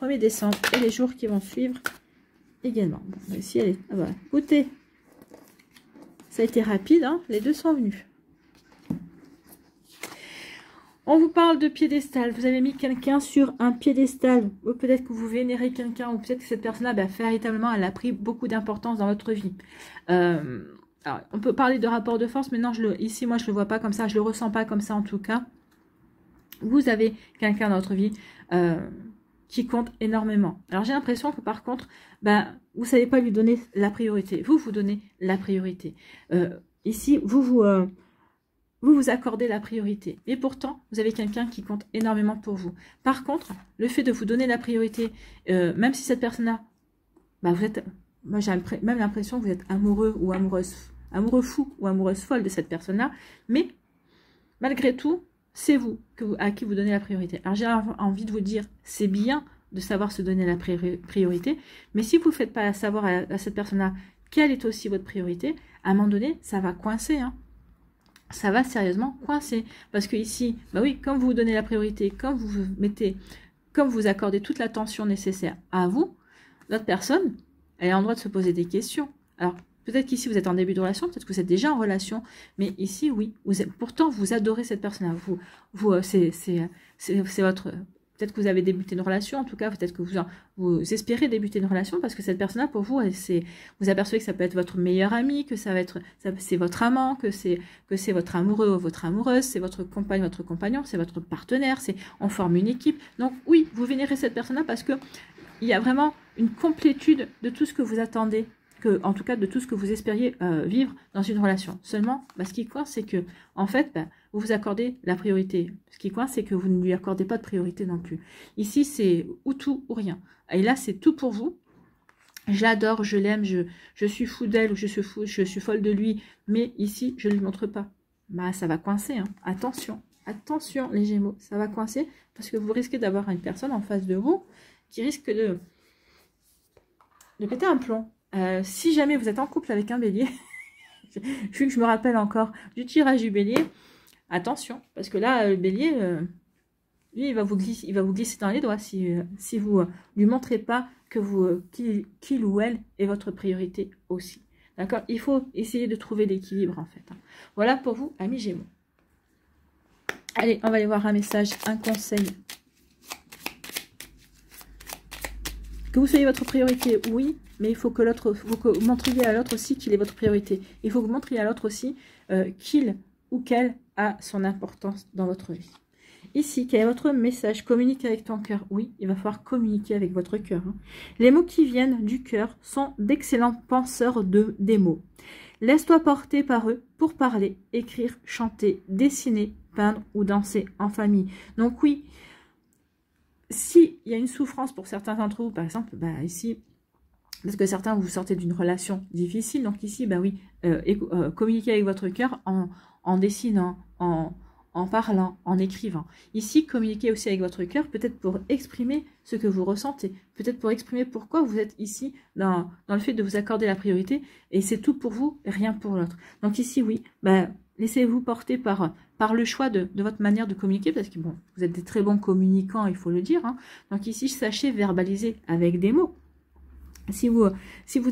1er décembre et les jours qui vont suivre également. Bon, ici, allez, ah bah, écoutez, ça a été rapide, hein, les deux sont venus. On vous parle de piédestal. Vous avez mis quelqu'un sur un piédestal. Ou peut-être que vous vénérez quelqu'un. Ou peut-être que cette personne-là, bah, véritablement, elle a pris beaucoup d'importance dans votre vie. Alors, on peut parler de rapport de force. Mais non, ici, moi, je ne le vois pas comme ça. Je ne le ressens pas comme ça, en tout cas. Vous avez quelqu'un dans votre vie qui compte énormément. Alors, j'ai l'impression que, par contre, bah, vous ne savez pas lui donner la priorité. Vous donnez la priorité. Ici, vous accordez la priorité. Et pourtant, vous avez quelqu'un qui compte énormément pour vous. Par contre, le fait de vous donner la priorité, même si cette personne-là, bah moi j'ai même l'impression que vous êtes amoureux ou amoureuse, amoureux fou ou amoureuse folle de cette personne-là, mais malgré tout, c'est vous à qui vous donnez la priorité. Alors j'ai envie de vous dire, c'est bien de savoir se donner la priorité, mais si vous ne faites pas savoir à cette personne-là quelle est aussi votre priorité, à un moment donné, ça va coincer, hein. Ça va sérieusement coincer. Parce que ici, bah oui, comme vous vous donnez la priorité, comme vous accordez toute l'attention nécessaire à vous, l'autre personne, elle a le droit de se poser des questions. Alors, peut-être qu'ici, vous êtes en début de relation, peut-être que vous êtes déjà en relation, mais ici, oui, pourtant, vous adorez cette personne-là. C'est votre... Peut-être que vous avez débuté une relation, en tout cas, peut-être que vous espérez débuter une relation, parce que cette personne-là, pour vous, vous apercevez que ça peut être votre meilleur ami, que c'est votre amant, que c'est votre amoureux ou votre amoureuse, c'est votre compagne, votre compagnon, c'est votre partenaire, on forme une équipe. Donc oui, vous vénérez cette personne-là parce que il y a vraiment une complétude de tout ce que vous attendez, en tout cas de tout ce que vous espériez vivre dans une relation. Seulement, ce qui coince, c'est que, en fait, vous vous accordez la priorité. Ce qui coince, c'est que vous ne lui accordez pas de priorité non plus. Ici, c'est ou tout ou rien. Et là, c'est tout pour vous. Je l'adore, je l'aime, je suis fou d'elle ou je suis folle de lui, mais ici, je ne lui montre pas. Ça va coincer, hein. Attention, attention les Gémeaux, ça va coincer parce que vous risquez d'avoir une personne en face de vous qui risque de péter un plomb. Si jamais vous êtes en couple avec un bélier, vu que je me rappelle encore du tirage du bélier, attention, parce que là, le bélier, lui, il va vous glisser dans les doigts si vous lui montrez pas que qu'il ou elle est votre priorité aussi. D'accord? Il faut essayer de trouver l'équilibre, en fait. Voilà pour vous, amis Gémeaux. Allez, on va aller voir un message, un conseil. Que vous soyez votre priorité, oui, mais il faut que vous montriez à l'autre aussi qu'il est votre priorité. Il faut que vous montriez à l'autre aussi qu'il ou qu'elle a son importance dans votre vie. Ici, quel est votre message? Communiquer avec ton cœur. Oui, il va falloir communiquer avec votre cœur. Hein. Les mots qui viennent du cœur sont d'excellents penseurs des mots. Laisse-toi porter par eux pour parler, écrire, chanter, dessiner, peindre ou danser en famille. Donc oui, s'il y a une souffrance pour certains d'entre vous, par exemple, ici, parce que certains vous sortez d'une relation difficile, donc ici, oui, communiquez avec votre cœur en dessinant, en parlant, en écrivant. Ici, communiquez aussi avec votre cœur, peut-être pour exprimer ce que vous ressentez, peut-être pour exprimer pourquoi vous êtes ici dans le fait de vous accorder la priorité, et c'est tout pour vous, rien pour l'autre. Donc ici, oui, laissez-vous porter par le choix de votre manière de communiquer, parce que bon, vous êtes des très bons communicants, il faut le dire. Hein. Donc ici, sachez verbaliser avec des mots. Si vous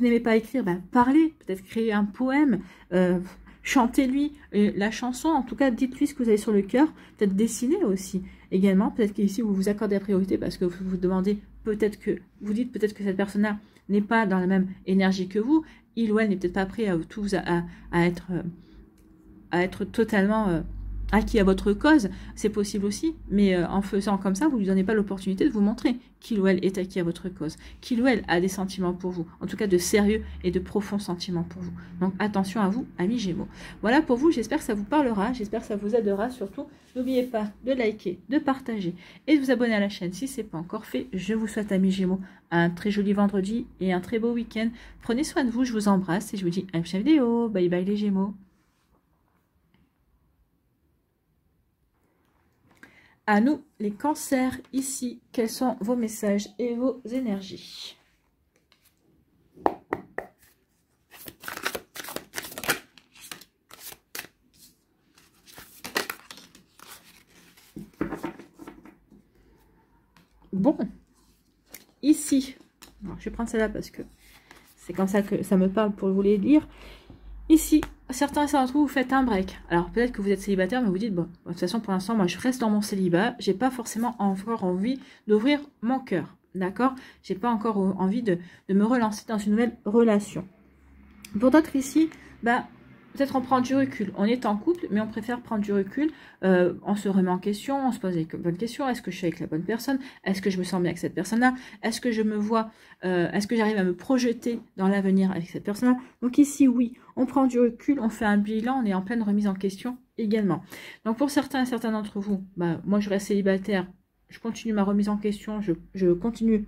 n'aimez pas écrire, parlez, peut-être créer un poème, chantez-lui la chanson, en tout cas, dites-lui ce que vous avez sur le cœur, peut-être dessiner aussi également, peut-être qu'ici, vous vous accordez la priorité parce que vous vous demandez, peut-être que cette personne-là n'est pas dans la même énergie que vous, il ou elle n'est peut-être pas prêt à être totalement acquis à votre cause, c'est possible aussi, mais en faisant comme ça, vous ne lui donnez pas l'opportunité de vous montrer qu'il ou elle est acquis à votre cause, qu'il ou elle a des sentiments pour vous, en tout cas de sérieux et de profonds sentiments pour vous. Donc attention à vous, amis Gémeaux. Voilà pour vous, j'espère que ça vous parlera, j'espère que ça vous aidera, surtout, n'oubliez pas de liker, de partager et de vous abonner à la chaîne si ce n'est pas encore fait. Je vous souhaite, amis Gémeaux, un très joli vendredi et un très beau week-end. Prenez soin de vous, je vous embrasse et je vous dis à une prochaine vidéo. Bye bye les Gémeaux. À nous, les cancers, ici, quels sont vos messages et vos énergies? Bon, ici, alors, je vais prendre celle-là parce que c'est comme ça que ça me parle pour vous les lire. Ici, certains d'entre vous, vous faites un break. Alors, peut-être que vous êtes célibataire, mais vous dites, bon, de toute façon, pour l'instant, moi, je reste dans mon célibat. J'ai pas forcément encore envie d'ouvrir mon cœur. D'accord? J'ai pas encore envie de me relancer dans une nouvelle relation. Pour d'autres ici, peut-être on prend du recul. On est en couple, mais on préfère prendre du recul. On se remet en question, on se pose les bonnes questions. Est-ce que je suis avec la bonne personne? Est-ce que je me sens bien avec cette personne-là? Est-ce que je me vois, est-ce que j'arrive à me projeter dans l'avenir avec cette personne-là? Donc ici, oui, on prend du recul, on fait un bilan, on est en pleine remise en question également. Donc pour certains d'entre vous, moi je reste célibataire, je continue ma remise en question, je continue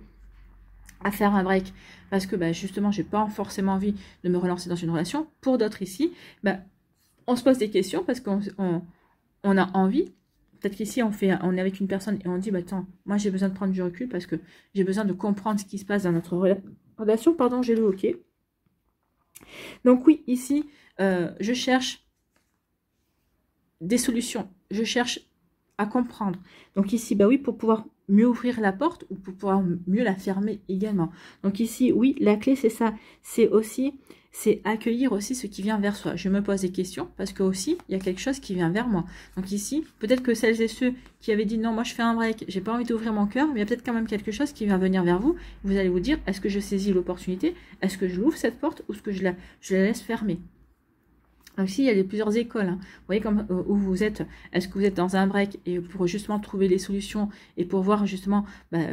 à faire un break parce que justement j'ai pas forcément envie de me relancer dans une relation. Pour d'autres ici, on se pose des questions parce qu'on a envie. Peut-être qu'ici on est avec une personne et on dit attends, moi j'ai besoin de prendre du recul parce que j'ai besoin de comprendre ce qui se passe dans notre relation. Pardon, j'ai le hoquet. Donc oui, ici, je cherche des solutions. Je cherche à comprendre. Donc ici, bah oui, pour pouvoir mieux ouvrir la porte ou pour pouvoir mieux la fermer également. Donc ici, oui, la clé, c'est ça. C'est accueillir aussi ce qui vient vers soi. Je me pose des questions parce que aussi, il y a quelque chose qui vient vers moi. Donc ici, peut-être que celles et ceux qui avaient dit non, moi je fais un break, j'ai pas envie d'ouvrir mon cœur, mais il y a peut-être quand même quelque chose qui vient venir vers vous. Vous allez vous dire, est-ce que je saisis l'opportunité? Est-ce que je l'ouvre cette porte ou est-ce que je la laisse fermer? Aussi, il y a plusieurs écoles. Hein. Vous voyez comme, où vous êtes. Est-ce que vous êtes dans un break et pour justement trouver les solutions et pour voir justement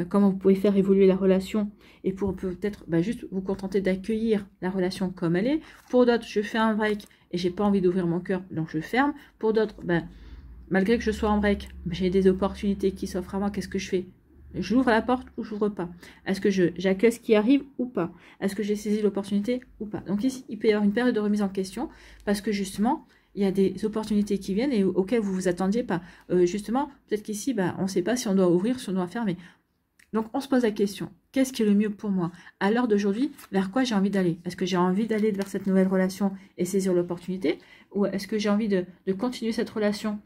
comment vous pouvez faire évoluer la relation et pour peut-être juste vous contenter d'accueillir la relation comme elle est. Pour d'autres, je fais un break et j'ai pas envie d'ouvrir mon cœur, donc je ferme. Pour d'autres, malgré que je sois en break, j'ai des opportunités qui s'offrent à moi. Qu'est-ce que je fais? J'ouvre la porte ou j'ouvre pas? Est-ce que j'accueille ce qui arrive ou pas? Est-ce que j'ai saisi l'opportunité ou pas? Donc ici, il peut y avoir une période de remise en question parce que justement, il y a des opportunités qui viennent et auxquelles vous vous attendiez pas. Justement, peut-être qu'ici, on ne sait pas si on doit ouvrir, si on doit fermer. Donc on se pose la question, qu'est-ce qui est le mieux pour moi? À l'heure d'aujourd'hui, vers quoi j'ai envie d'aller? Est-ce que j'ai envie d'aller vers cette nouvelle relation et saisir l'opportunité? Ou est-ce que j'ai envie de continuer cette relation?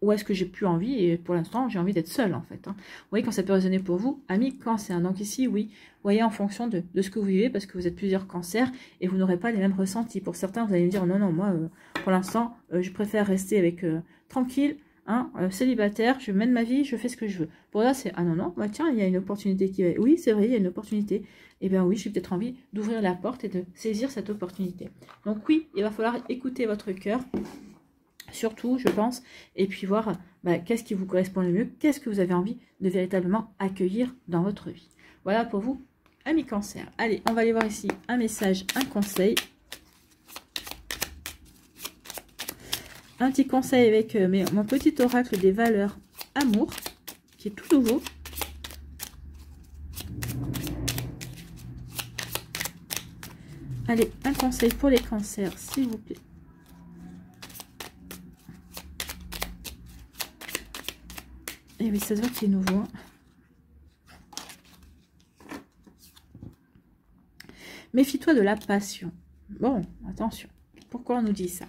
Ou est-ce que j'ai plus envie et pour l'instant j'ai envie d'être seule en fait. Hein. Vous voyez quand ça peut résonner pour vous, amis cancer. Donc ici oui, vous voyez en fonction de ce que vous vivez parce que vous êtes plusieurs cancers et vous n'aurez pas les mêmes ressentis. Pour certains vous allez me dire non moi pour l'instant je préfère rester avec tranquille, hein, célibataire, je mène ma vie, je fais ce que je veux. Pour là c'est ah non tiens il y a une opportunité qui va. Oui c'est vrai il y a une opportunité. Eh bien oui j'ai peut-être envie d'ouvrir la porte et de saisir cette opportunité. Donc oui il va falloir écouter votre cœur. Surtout, je pense, et puis voir qu'est-ce qui vous correspond le mieux, qu'est-ce que vous avez envie de véritablement accueillir dans votre vie. Voilà pour vous, amis cancer. Allez, on va aller voir ici un message, un conseil. Un petit conseil avec mon petit oracle des valeurs amour, qui est tout nouveau. Allez, un conseil pour les cancers, s'il vous plaît. Et oui, ça se voit qu'il est nouveau. Hein. Méfie-toi de la passion. Bon, attention. Pourquoi on nous dit ça?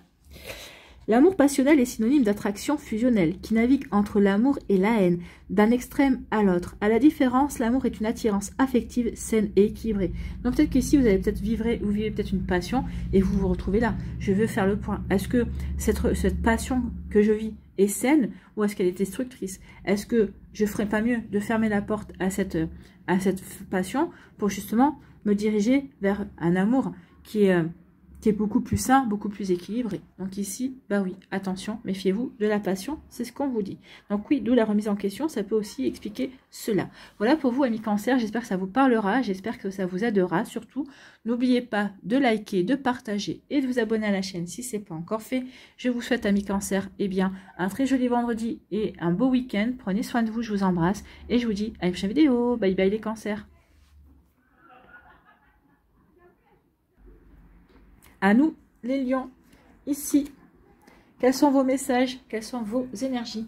L'amour passionnel est synonyme d'attraction fusionnelle, qui navigue entre l'amour et la haine, d'un extrême à l'autre. À la différence, l'amour est une attirance affective, saine et équilibrée. Donc peut-être qu'ici, vous allez peut-être vous vivez peut-être une passion, et vous vous retrouvez là. Je veux faire le point. Est-ce que cette passion que je vis est saine, ou est-ce qu'elle est destructrice? Est-ce que je ne ferais pas mieux de fermer la porte à cette passion, pour justement me diriger vers un amour qui est beaucoup plus sain, beaucoup plus équilibré. Donc ici, oui, attention, méfiez-vous de la passion, c'est ce qu'on vous dit. Donc oui, d'où la remise en question, ça peut aussi expliquer cela. Voilà pour vous, amis cancer, j'espère que ça vous parlera, j'espère que ça vous aidera. Surtout, n'oubliez pas de liker, de partager et de vous abonner à la chaîne si ce n'est pas encore fait. Je vous souhaite, amis cancer, un très joli vendredi et un beau week-end. Prenez soin de vous, je vous embrasse et je vous dis à une prochaine vidéo. Bye bye les cancers. À nous, les lions, ici. Quels sont vos messages? Quelles sont vos énergies?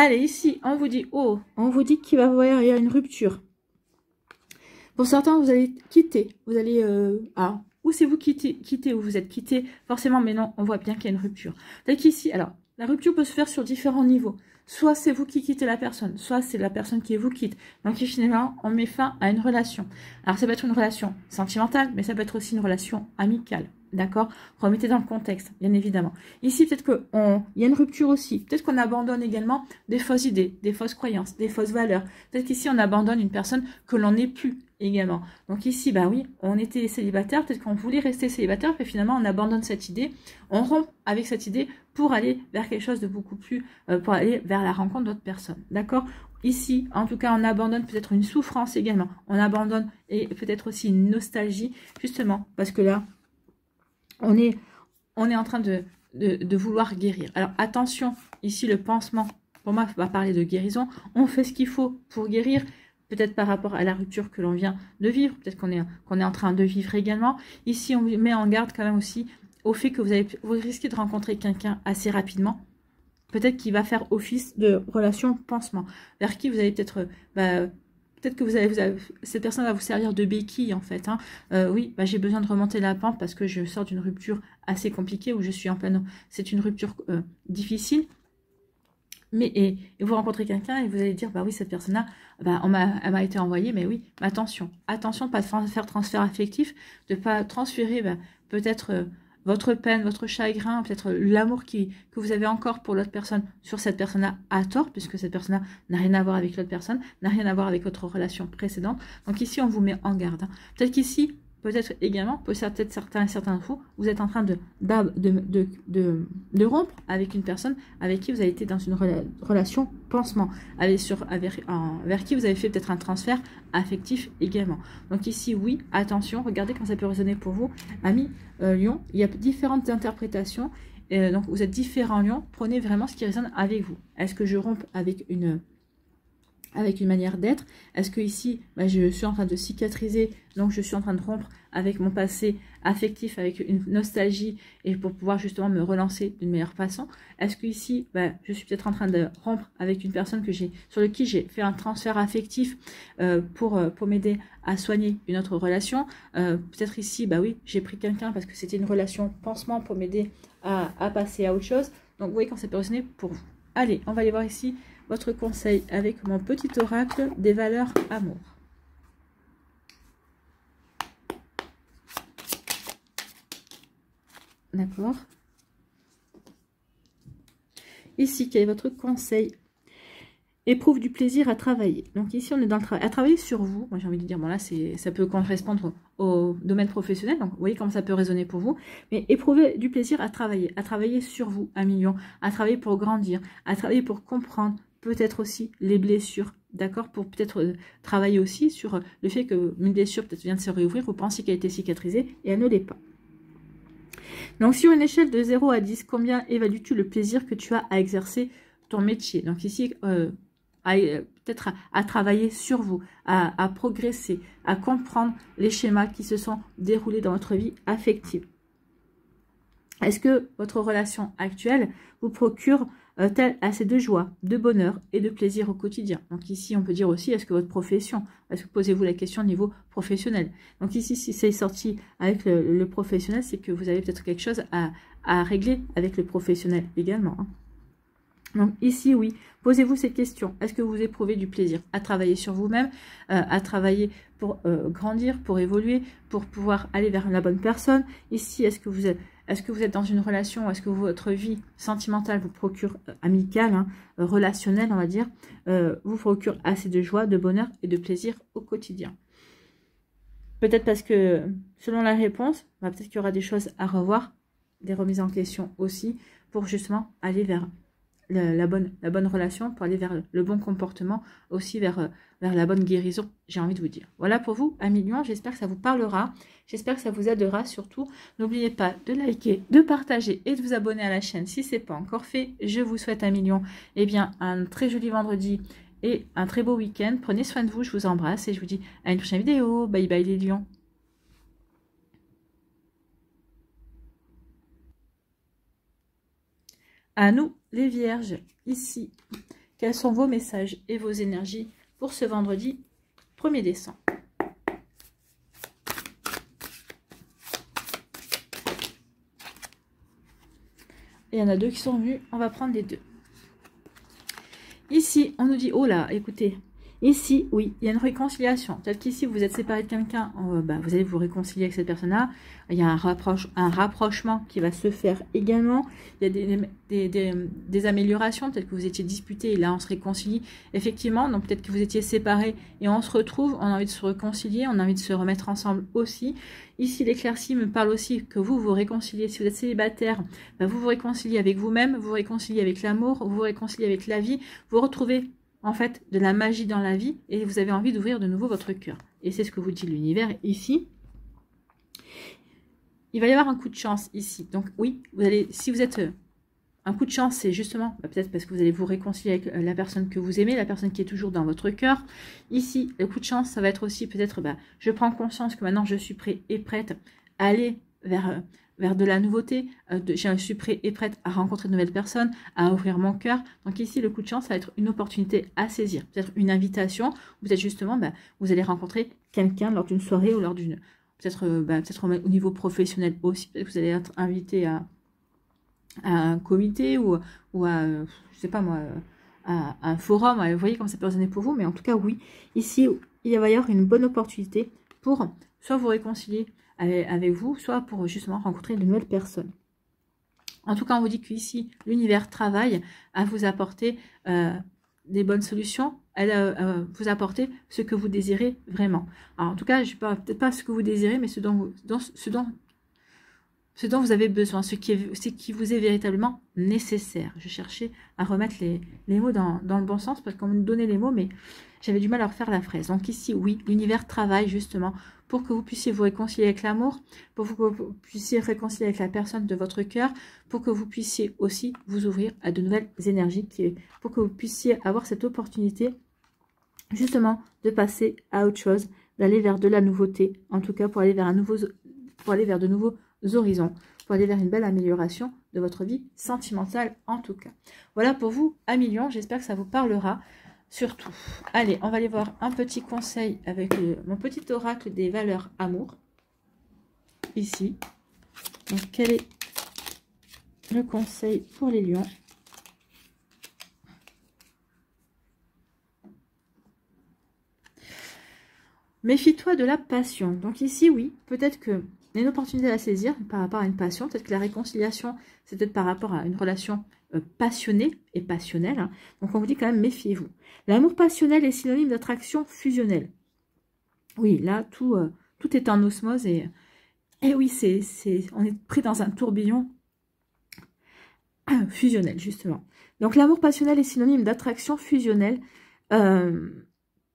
Allez, ici, on vous dit, on vous dit qu'il va y avoir une rupture. Pour certains, vous allez quitter. Vous allez... ou c'est vous quittez, ou vous êtes quitté, forcément, mais non, on voit bien qu'il y a une rupture. Donc ici, alors, la rupture peut se faire sur différents niveaux. Soit c'est vous qui quittez la personne, soit c'est la personne qui vous quitte. Donc finalement, on met fin à une relation. Alors ça peut être une relation sentimentale, mais ça peut être aussi une relation amicale. D'accord? Remettez dans le contexte, bien évidemment. Ici, peut-être qu'il y a une rupture aussi. Peut-être qu'on abandonne également des fausses idées, des fausses croyances, des fausses valeurs. Peut-être qu'ici, on abandonne une personne que l'on n'est plus également. Donc ici, oui, on était célibataire. Peut-être qu'on voulait rester célibataire, mais finalement, on abandonne cette idée. On rompt avec cette idée pour aller vers quelque chose de beaucoup plus... pour aller vers la rencontre d'autres personnes. D'accord? Ici, en tout cas, on abandonne peut-être une souffrance également. On abandonne et peut-être aussi une nostalgie, justement, parce que là, on est en train de vouloir guérir. Alors, attention, ici, le pansement pour moi, on va parler de guérison. On fait ce qu'il faut pour guérir. Peut-être par rapport à la rupture que l'on vient de vivre. Peut-être qu'on est en train de vivre également. Ici, on met en garde quand même aussi au fait que vous risquez de rencontrer quelqu'un assez rapidement. Peut-être qu'il va faire office de relation pansement. Vers qui vous allez peut-être... peut-être que cette personne va vous servir de béquille en fait. Hein. Oui, j'ai besoin de remonter la pente parce que je sors d'une rupture assez compliquée où je suis en pleine... C'est une rupture difficile. Mais et vous rencontrez quelqu'un et vous allez dire, bah oui, cette personne-là, elle m'a été envoyée, mais oui, mais attention, attention de ne pas faire transfert affectif, de ne pas transférer peut-être votre peine, votre chagrin, peut-être l'amour que vous avez encore pour l'autre personne sur cette personne-là à tort, puisque cette personne-là n'a rien à voir avec l'autre personne, n'a rien à voir avec votre relation précédente. Donc ici, on vous met en garde. Hein. Peut-être qu'ici, peut-être également, peut-être certains d'entre vous, vous êtes en train de rompre avec une personne avec qui vous avez été dans une relation pansement, vers qui vous avez fait peut-être un transfert affectif également. Donc ici, oui, attention, regardez quand ça peut résonner pour vous. Amis Lion, il y a différentes interprétations, donc vous êtes différents Lion, prenez vraiment ce qui résonne avec vous. Est-ce que je rompe avec une manière d'être? Est-ce que ici, je suis en train de cicatriser, donc je suis en train de rompre avec mon passé affectif, avec une nostalgie, et pour pouvoir justement me relancer d'une meilleure façon? Est-ce que ici, je suis peut-être en train de rompre avec une personne sur lequel j'ai fait un transfert affectif pour m'aider à soigner une autre relation? Peut-être ici, oui, j'ai pris quelqu'un parce que c'était une relation pansement pour m'aider à passer à autre chose. Donc vous voyez quand ça peut résonner pour vous. Allez, on va aller voir ici votre conseil avec mon petit oracle des valeurs amour. D'accord. Ici, quel est votre conseil? Éprouve du plaisir à travailler. Donc ici, on est dans le travail. À travailler sur vous. Moi, j'ai envie de dire, bon là, ça peut correspondre au domaine professionnel. Donc, vous voyez comment ça peut résonner pour vous. Mais éprouvez du plaisir à travailler sur vous, un million, à travailler pour grandir, à travailler pour comprendre peut-être aussi les blessures. D'accord? Pour peut-être travailler aussi sur le fait qu'une blessure peut-être vient de se réouvrir. Vous pensez qu'elle a été cicatrisée et elle ne l'est pas. Donc, sur une échelle de 0 à 10, combien évalues-tu le plaisir que tu as à exercer ton métier? Donc, ici, peut-être à travailler sur vous, à progresser, à comprendre les schémas qui se sont déroulés dans votre vie affective. Est-ce que votre relation actuelle vous procure assez de joie, de bonheur et de plaisir au quotidien? Donc ici, on peut dire aussi, est-ce que votre profession, est-ce que posez-vous la question au niveau professionnel? Donc ici, si c'est sorti avec le professionnel, c'est que vous avez peut-être quelque chose à régler avec le professionnel également. Hein. Donc ici, oui, posez-vous ces questions. Est-ce que vous éprouvez du plaisir à travailler sur vous-même, à travailler pour grandir, pour évoluer, pour pouvoir aller vers la bonne personne? Ici, est-ce que vous êtes dans une relation, est-ce que votre vie sentimentale vous procure, amicale, hein, relationnelle, on va dire, vous procure assez de joie, de bonheur et de plaisir au quotidien? Peut-être parce que, selon la réponse, peut-être qu'il y aura des choses à revoir, des remises en question aussi, pour justement aller vers la bonne relation, pour aller vers le bon comportement, aussi vers la bonne guérison, j'ai envie de vous dire. Voilà pour vous, amis Lion, j'espère que ça vous parlera, j'espère que ça vous aidera surtout. N'oubliez pas de liker, de partager et de vous abonner à la chaîne si ce n'est pas encore fait. Je vous souhaite, amis Lion, un très joli vendredi et un très beau week-end. Prenez soin de vous, je vous embrasse et je vous dis à une prochaine vidéo. Bye bye les lions. À nous, les vierges, ici, quels sont vos messages et vos énergies pour ce vendredi 1er décembre? Et il y en a deux qui sont venus, on va prendre les deux. Ici, on nous dit, oh là, écoutez, ici, oui, il y a une réconciliation. Peut-être qu'ici, vous êtes séparé de quelqu'un, vous allez vous réconcilier avec cette personne-là. Il y a un rapprochement qui va se faire également. Il y a des améliorations. Peut-être que vous étiez disputés et là, on se réconcilie. Effectivement, donc peut-être que vous étiez séparés et on se retrouve. On a envie de se réconcilier, on a envie de se remettre ensemble aussi. Ici, l'éclaircie me parle aussi que vous vous réconciliez. Si vous êtes célibataire, vous vous réconciliez avec vous-même, vous vous réconciliez avec l'amour, vous vous réconciliez avec la vie. Vous retrouvez en fait de la magie dans la vie et vous avez envie d'ouvrir de nouveau votre cœur. Et c'est ce que vous dit l'univers ici. Il va y avoir un coup de chance ici. Donc oui, vous allez, si vous êtes un coup de chance, c'est justement, peut-être parce que vous allez vous réconcilier avec la personne que vous aimez, la personne qui est toujours dans votre cœur. Ici, le coup de chance, ça va être aussi peut-être, je prends conscience que maintenant je suis prêt et prête à aller vers de la nouveauté, je suis prêt et prête à rencontrer de nouvelles personnes, à ouvrir mon cœur. Donc ici, le coup de chance, ça va être une opportunité à saisir, peut-être une invitation, ou peut-être justement, vous allez rencontrer quelqu'un lors d'une soirée ou lors d'une, peut-être au niveau professionnel aussi, peut-être que vous allez être invité à un comité ou à, je sais pas moi, à un forum, vous voyez comment ça peut résonner pour vous, mais en tout cas, oui, ici, il va y avoir une bonne opportunité pour soit vous réconcilier avec vous, soit pour justement rencontrer de nouvelles personnes. En tout cas, on vous dit qu'ici, l'univers travaille à vous apporter des bonnes solutions, à vous apporter ce que vous désirez vraiment. Alors, en tout cas, je ne sais peut-être pas ce que vous désirez, mais ce dont vous avez besoin, ce qui vous est véritablement nécessaire. Je cherchais à remettre les mots dans le bon sens, parce qu'on me donnait les mots, mais j'avais du mal à refaire la phrase. Donc ici, oui, l'univers travaille justement pour que vous puissiez vous réconcilier avec l'amour, pour que vous puissiez réconcilier avec la personne de votre cœur, pour que vous puissiez aussi vous ouvrir à de nouvelles énergies, pour que vous puissiez avoir cette opportunité justement de passer à autre chose, d'aller vers de la nouveauté, en tout cas pour aller vers de nouveaux horizons, pour aller vers une belle amélioration de votre vie sentimentale en tout cas. Voilà pour vous, amis Lion, j'espère que ça vous parlera surtout. Allez, on va aller voir un petit conseil avec mon petit oracle des valeurs amour, ici. Donc, quel est le conseil pour les lions? Méfie-toi de la passion. Donc ici, oui, peut-être que il y a une opportunité à saisir par rapport à une passion. Peut-être que la réconciliation, c'est peut-être par rapport à une relation passionnée et passionnelle. Hein. Donc on vous dit quand même, méfiez-vous. L'amour passionnel est synonyme d'attraction fusionnelle. Oui, là, tout est en osmose. Et oui, on est pris dans un tourbillon fusionnel, justement. Donc l'amour passionnel est synonyme d'attraction fusionnelle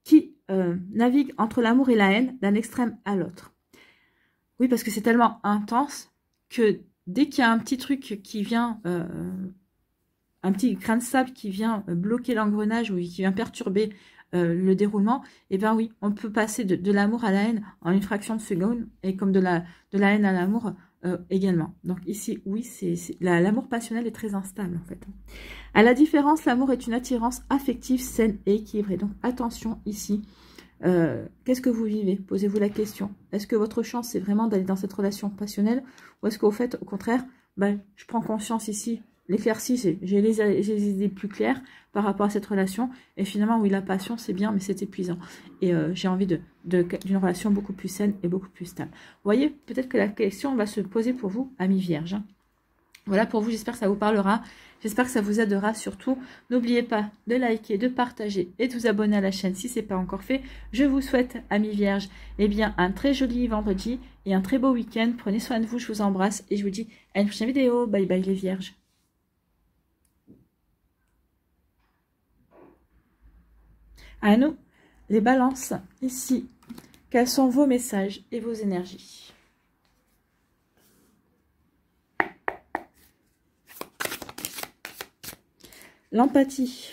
qui navigue entre l'amour et la haine d'un extrême à l'autre. Oui, parce que c'est tellement intense que dès qu'il y a un petit truc qui vient, un petit grain de sable qui vient bloquer l'engrenage ou qui vient perturber le déroulement, eh bien oui, on peut passer de l'amour à la haine en une fraction de seconde, et comme de la haine à l'amour également. Donc ici, oui, l'amour passionnel est très instable en fait. À la différence, l'amour est une attirance affective saine et équilibrée. Donc attention ici. Qu'est-ce que vous vivez? Posez-vous la question. Est-ce que votre chance, c'est vraiment d'aller dans cette relation passionnelle? Ou est-ce qu'au fait, au contraire, je prends conscience ici, l'éclaircie, j'ai les idées plus claires par rapport à cette relation. Et finalement, oui, la passion, c'est bien, mais c'est épuisant. Et j'ai envie d'une relation beaucoup plus saine et beaucoup plus stable. Vous voyez, peut-être que la question va se poser pour vous, amis vierges. Voilà pour vous, j'espère que ça vous parlera. J'espère que ça vous aidera surtout. N'oubliez pas de liker, de partager et de vous abonner à la chaîne si ce n'est pas encore fait. Je vous souhaite, amis vierges, un très joli vendredi et un très beau week-end. Prenez soin de vous, je vous embrasse et je vous dis à une prochaine vidéo. Bye bye les vierges. À nous, les balances, ici. Quels sont vos messages et vos énergies? L'empathie.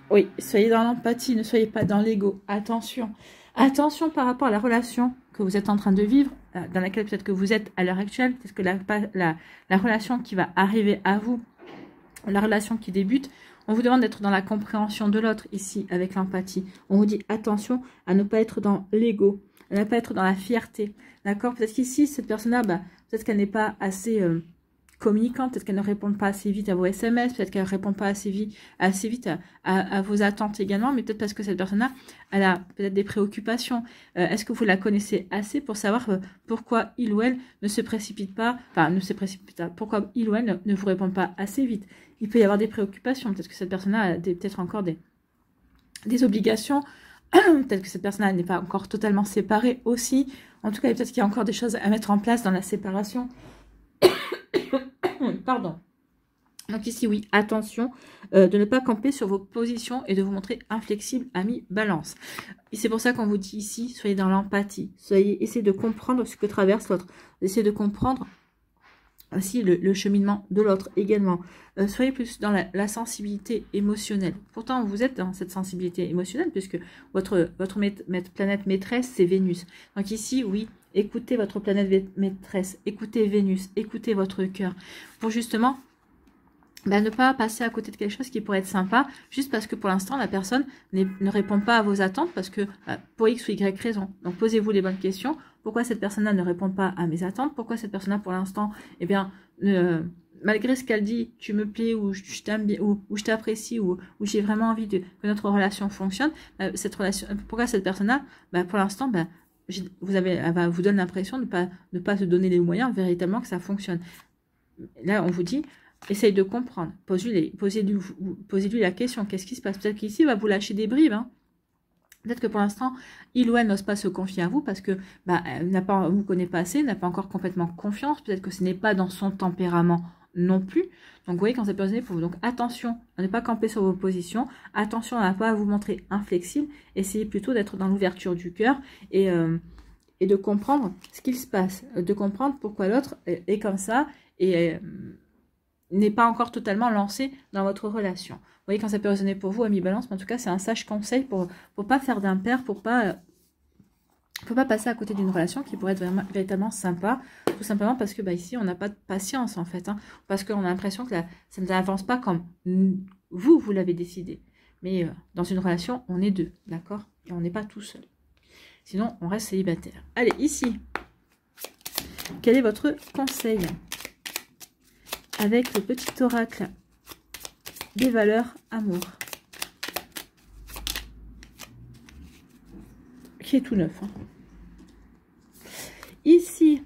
Oui, soyez dans l'empathie, ne soyez pas dans l'ego. Attention. Attention par rapport à la relation que vous êtes en train de vivre, dans laquelle peut-être que vous êtes à l'heure actuelle, peut-être que la relation qui va arriver à vous, la relation qui débute, on vous demande d'être dans la compréhension de l'autre ici, avec l'empathie. On vous dit attention à ne pas être dans l'ego, à ne pas être dans la fierté. D'accord? Peut-être qu'ici, cette personne-là, peut-être qu'elle n'est pas assez communicante, peut-être qu'elle ne répond pas assez vite à vos SMS, peut-être qu'elle ne répond pas assez vite à vos attentes également, mais peut-être parce que cette personne-là, elle a peut-être des préoccupations. Est-ce que vous la connaissez assez pour savoir pourquoi il ou elle ne se précipite pas, pourquoi il ou elle ne vous répond pas assez vite? Il peut y avoir des préoccupations, peut-être que cette personne-là a peut-être encore des obligations, peut-être que cette personne-là n'est pas encore totalement séparée aussi. En tout cas, peut-être qu'il y a encore des choses à mettre en place dans la séparation. Pardon. Donc ici, oui, attention de ne pas camper sur vos positions et de vous montrer inflexible, ami balance. Et c'est pour ça qu'on vous dit ici, soyez dans l'empathie. Essayez de comprendre ce que traverse l'autre. Essayez de comprendre aussi le cheminement de l'autre également. Soyez plus dans la sensibilité émotionnelle. Pourtant, vous êtes dans cette sensibilité émotionnelle puisque votre planète maîtresse, c'est Vénus. Donc ici, oui, écoutez votre planète maîtresse, écoutez Vénus, écoutez votre cœur pour justement ne pas passer à côté de quelque chose qui pourrait être sympa, juste parce que pour l'instant, la personne ne répond pas à vos attentes, parce que pour X ou Y raison. Donc, posez-vous les bonnes questions. Pourquoi cette personne-là ne répond pas à mes attentes? Pourquoi cette personne-là, pour l'instant, eh bien, malgré ce qu'elle dit, tu me plais, ou je t'aime bien, ou je t'apprécie, ou j'ai vraiment envie que notre relation fonctionne, pourquoi cette personne-là, pour l'instant, elle va vous donner l'impression de ne pas se donner les moyens véritablement que ça fonctionne. Là, on vous dit, essaye de comprendre. Posez-lui la question. Qu'est-ce qui se passe? Peut-être qu'ici, il va vous lâcher des bribes. Hein. Peut-être que pour l'instant, il ou elle n'ose pas se confier à vous parce que elle vous connaît pas assez, n'a pas encore complètement confiance. Peut-être que ce n'est pas dans son tempérament non plus. Donc, vous voyez, quand c'est personne pour vous. Donc, attention à ne pas camper sur vos positions. Attention à ne pas vous montrer inflexible. Essayez plutôt d'être dans l'ouverture du cœur et de comprendre ce qu'il se passe. De comprendre pourquoi l'autre est comme ça et n'est pas encore totalement lancé dans votre relation. Vous voyez, quand ça peut résonner pour vous, ami balance, mais en tout cas, c'est un sage conseil pour pas faire d'impair, pour pas passer à côté d'une relation qui pourrait être véritablement sympa, tout simplement parce que ici, on n'a pas de patience, en fait, hein, parce qu'on a l'impression que ça n'avance pas comme vous l'avez décidé. Mais dans une relation, on est deux, d'accord? Et on n'est pas tout seul. Sinon, on reste célibataire. Allez, ici, quel est votre conseil avec le petit oracle des valeurs amour qui est tout neuf. Hein. Ici,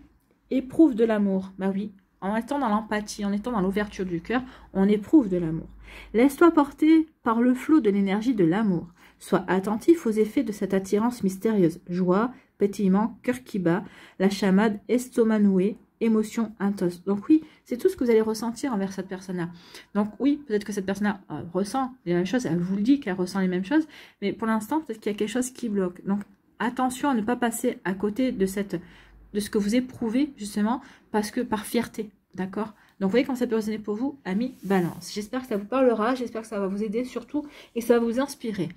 éprouve de l'amour. Oui, en étant dans l'empathie, en étant dans l'ouverture du cœur, on éprouve de l'amour. Laisse-toi porter par le flot de l'énergie de l'amour. Sois attentif aux effets de cette attirance mystérieuse. Joie, pétillement, cœur qui bat, la chamade, estomac noué, émotion intense. Donc oui, c'est tout ce que vous allez ressentir envers cette personne-là. Donc oui, peut-être que cette personne-là ressent les mêmes choses, elle vous le dit qu'elle ressent les mêmes choses, mais pour l'instant, peut-être qu'il y a quelque chose qui bloque. Donc attention à ne pas passer à côté de ce que vous éprouvez, justement, parce que par fierté, d'accord? Donc vous voyez quand ça peut résonner pour vous, ami balance. J'espère que ça vous parlera, j'espère que ça va vous aider surtout, et que ça va vous inspirer.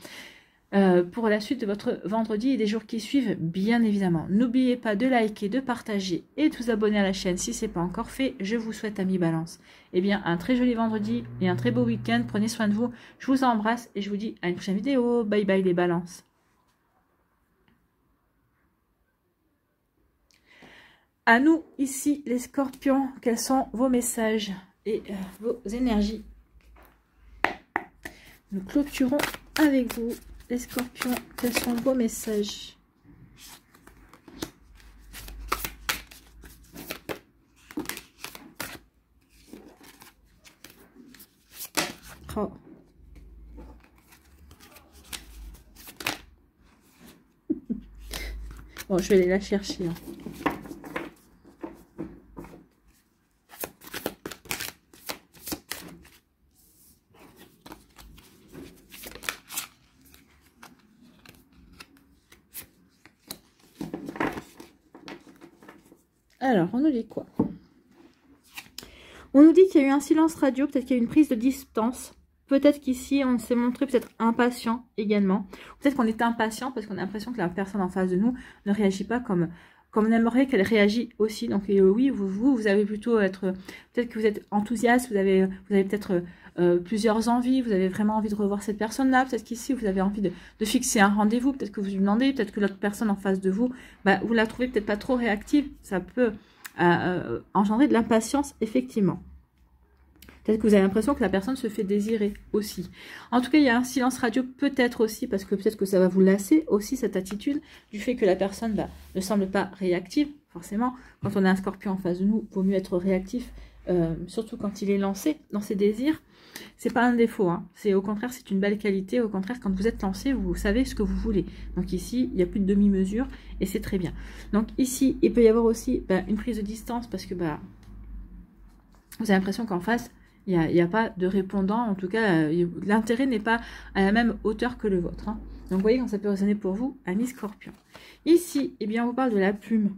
Pour la suite de votre vendredi et des jours qui suivent, bien évidemment. N'oubliez pas de liker, de partager et de vous abonner à la chaîne si ce n'est pas encore fait. Je vous souhaite, amis balance, un très joli vendredi et un très beau week-end. Prenez soin de vous. Je vous embrasse et je vous dis à une prochaine vidéo. Bye bye les balances. À nous, ici, les scorpions, quels sont vos messages et vos énergies? Nous clôturons avec vous. Les scorpions, quels sont vos messages? Oh. Bon, je vais aller la chercher. Hein. Alors, on nous dit quoi? On nous dit qu'il y a eu un silence radio, peut-être qu'il y a eu une prise de distance. Peut-être qu'ici, on s'est montré peut-être impatient également. Peut-être qu'on est impatient parce qu'on a l'impression que la personne en face de nous ne réagit pas comme on aimerait qu'elle réagisse aussi. Donc oui, vous avez plutôt être... Peut-être que vous êtes enthousiaste, vous avez peut-être plusieurs envies, vous avez vraiment envie de revoir cette personne-là. Peut-être qu'ici, vous avez envie de fixer un rendez-vous. Peut-être que vous lui demandez, peut-être que l'autre personne en face de vous, vous la trouvez peut-être pas trop réactive. Ça peut engendrer de l'impatience, effectivement. Peut-être que vous avez l'impression que la personne se fait désirer aussi. En tout cas, il y a un silence radio peut-être aussi, parce que peut-être que ça va vous lasser aussi, cette attitude du fait que la personne ne semble pas réactive. Forcément, quand on a un scorpion en face de nous, il vaut mieux être réactif, surtout quand il est lancé dans ses désirs. C'est pas un défaut, hein. C'est au contraire, c'est une belle qualité. Au contraire, quand vous êtes lancé, vous savez ce que vous voulez. Donc ici, il n'y a plus de demi-mesure et c'est très bien. Donc ici, il peut y avoir aussi une prise de distance parce que vous avez l'impression qu'en face, Il n'y a pas de répondant, en tout cas, l'intérêt n'est pas à la même hauteur que le vôtre. Hein. Donc, vous voyez quand ça peut résonner pour vous, amis Scorpion. Ici, eh bien, on vous parle de la plume.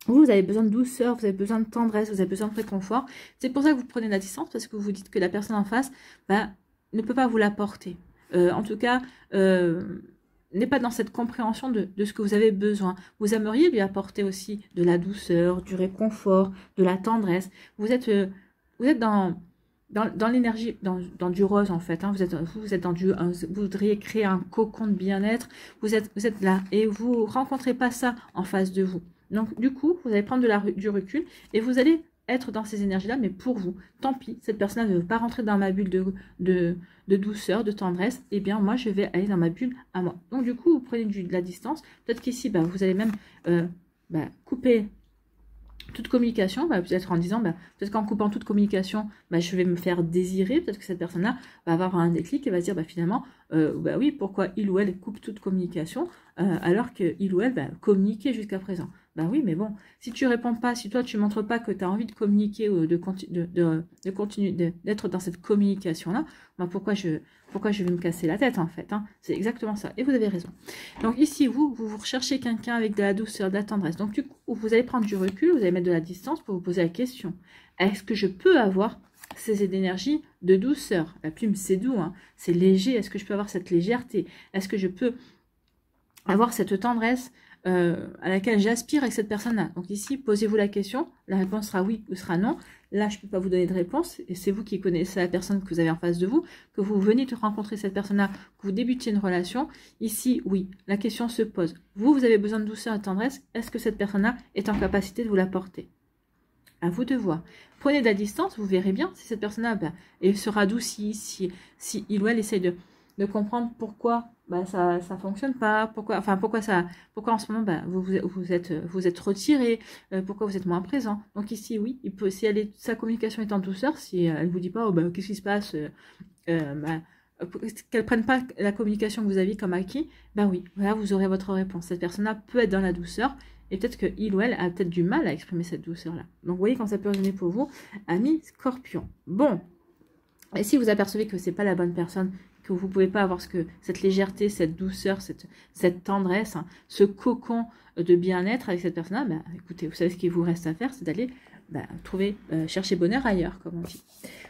Vous avez besoin de douceur, vous avez besoin de tendresse, vous avez besoin de réconfort. C'est pour ça que vous prenez la distance, parce que vous vous dites que la personne en face ne peut pas vous l'apporter. En tout cas, n'est pas dans cette compréhension de ce que vous avez besoin. Vous aimeriez lui apporter aussi de la douceur, du réconfort, de la tendresse. Vous êtes dans l'énergie, dans du rose en fait. Hein. Vous êtes dans vous voudriez créer un cocon de bien-être. Vous êtes là et vous rencontrez pas ça en face de vous. Donc du coup, vous allez prendre du recul et vous allez être dans ces énergies-là, mais pour vous. Tant pis, cette personne ne veut pas rentrer dans ma bulle de douceur, de tendresse. Eh bien, moi, je vais aller dans ma bulle à moi. Donc du coup, vous prenez de la distance. Peut-être qu'ici, vous allez même couper toute communication, peut-être en disant, peut-être qu'en coupant toute communication, je vais me faire désirer, peut-être que cette personne-là va avoir un déclic et va se dire, finalement, oui, pourquoi il ou elle coupe toute communication, alors qu'il ou elle communiquait jusqu'à présent. Oui, mais bon, si tu réponds pas, si toi tu montres pas que tu as envie de communiquer ou de continuer d'être dans cette communication-là, pourquoi je vais me casser la tête en fait, hein. C'est exactement ça. Et vous avez raison. Donc ici, vous recherchez quelqu'un avec de la douceur, de la tendresse. Donc du coup, vous allez prendre du recul, vous allez mettre de la distance pour vous poser la question. Est-ce que je peux avoir ces énergies de douceur? La plume, c'est doux, hein, c'est léger. Est-ce que je peux avoir cette légèreté? Est-ce que je peux avoir cette tendresse à laquelle j'aspire avec cette personne-là? Donc ici, posez-vous la question. La réponse sera oui ou sera non. Là, je ne peux pas vous donner de réponse. Et c'est vous qui connaissez la personne que vous avez en face de vous, que vous venez de rencontrer cette personne-là, que vous débutez une relation. Ici, oui, la question se pose. Vous avez besoin de douceur et de tendresse. Est-ce que cette personne-là est en capacité de vous l'apporter? À vous de voir. Prenez de la distance, vous verrez bien si cette personne-là elle sera adoucie, si il ou elle essaye de comprendre pourquoi ça fonctionne pas, pourquoi en ce moment vous êtes retiré, pourquoi vous êtes moins présent. Donc ici oui, il peut, si sa communication est en douceur, si elle vous dit pas qu'est-ce qui se passe, qu'elle prenne pas la communication que vous aviez comme acquis, oui, voilà, vous aurez votre réponse. Cette personne-là peut être dans la douceur. Et peut-être qu'il ou elle a peut-être du mal à exprimer cette douceur-là. Donc, vous voyez quand ça peut résonner pour vous, amis Scorpion. Bon, et si vous apercevez que c'est pas la bonne personne, que vous pouvez pas avoir cette légèreté, cette douceur, cette tendresse, hein, ce cocon de bien-être avec cette personne-là, écoutez, vous savez ce qu'il vous reste à faire, c'est d'aller chercher bonheur ailleurs, comme on dit.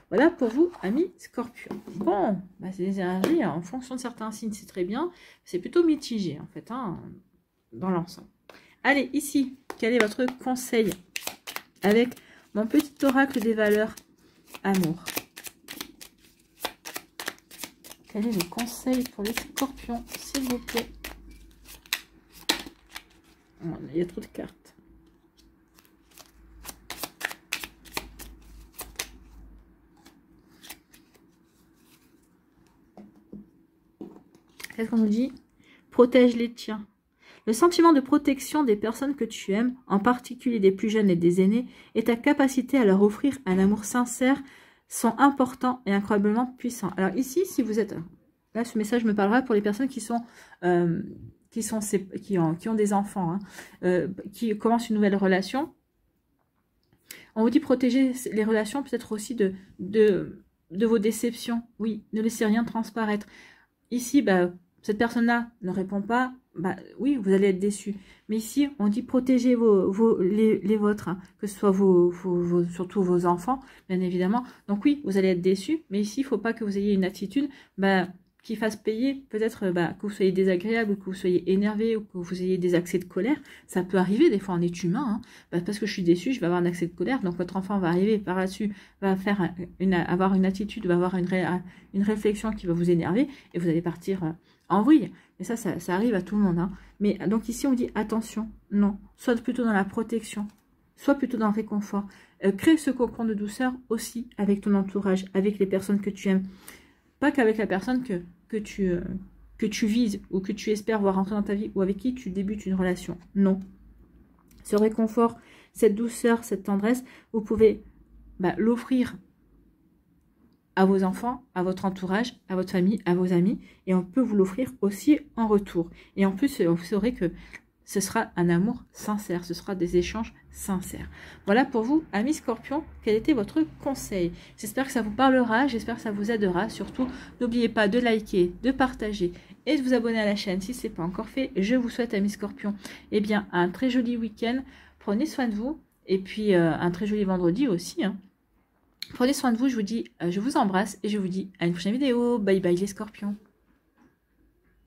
Voilà pour vous, amis Scorpion. Bon, c'est des énergies, en fonction de certains signes, c'est très bien. C'est plutôt mitigé, en fait, hein, dans l'ensemble. Allez, ici, quel est votre conseil avec mon petit oracle des valeurs amour? Quel est le conseil pour les scorpions, s'il vous plaît? Il y a trop de cartes. Qu'est-ce qu'on nous dit? Protège les tiens. Le sentiment de protection des personnes que tu aimes, en particulier des plus jeunes et des aînés, et ta capacité à leur offrir un amour sincère sont importants et incroyablement puissants. Alors ici, si vous êtes... Là, ce message me parlera pour les personnes qui ont des enfants, hein, qui commencent une nouvelle relation. On vous dit protéger les relations, peut-être aussi de vos déceptions. Oui, ne laissez rien transparaître. Ici, cette personne-là ne répond pas. Oui, vous allez être déçu. Mais ici, on dit protéger les vôtres, hein, que ce soit surtout vos enfants, bien évidemment. Donc oui, vous allez être déçu. Mais ici, il ne faut pas que vous ayez une attitude qui fasse payer, peut-être que vous soyez désagréable, ou que vous soyez énervé, ou que vous ayez des accès de colère. Ça peut arriver, des fois on est humain, hein. Parce que je suis déçue, je vais avoir un accès de colère, donc votre enfant va arriver par là-dessus, va avoir une attitude, va avoir une réflexion qui va vous énerver, et vous allez partir en vrille. Et ça arrive à tout le monde, hein. Mais donc ici on dit attention, non, soit plutôt dans la protection, soit plutôt dans le réconfort. Crée ce cocon de douceur aussi avec ton entourage, avec les personnes que tu aimes. Pas qu'avec la personne que tu vises ou que tu espères voir rentrer dans ta vie ou avec qui tu débutes une relation. Non. Ce réconfort, cette douceur, cette tendresse, vous pouvez l'offrir à vos enfants, à votre entourage, à votre famille, à vos amis. Et on peut vous l'offrir aussi en retour. Et en plus, vous saurez que ce sera un amour sincère, ce sera des échanges sincères. Voilà pour vous, amis Scorpion, quel était votre conseil. J'espère que ça vous parlera, j'espère que ça vous aidera. Surtout, n'oubliez pas de liker, de partager et de vous abonner à la chaîne si ce n'est pas encore fait. Je vous souhaite, amis Scorpion, eh bien, un très joli week-end. Prenez soin de vous et puis un très joli vendredi aussi. Hein. Prenez soin de vous, je vous dis, je vous embrasse et je vous dis à une prochaine vidéo. Bye bye les Scorpions.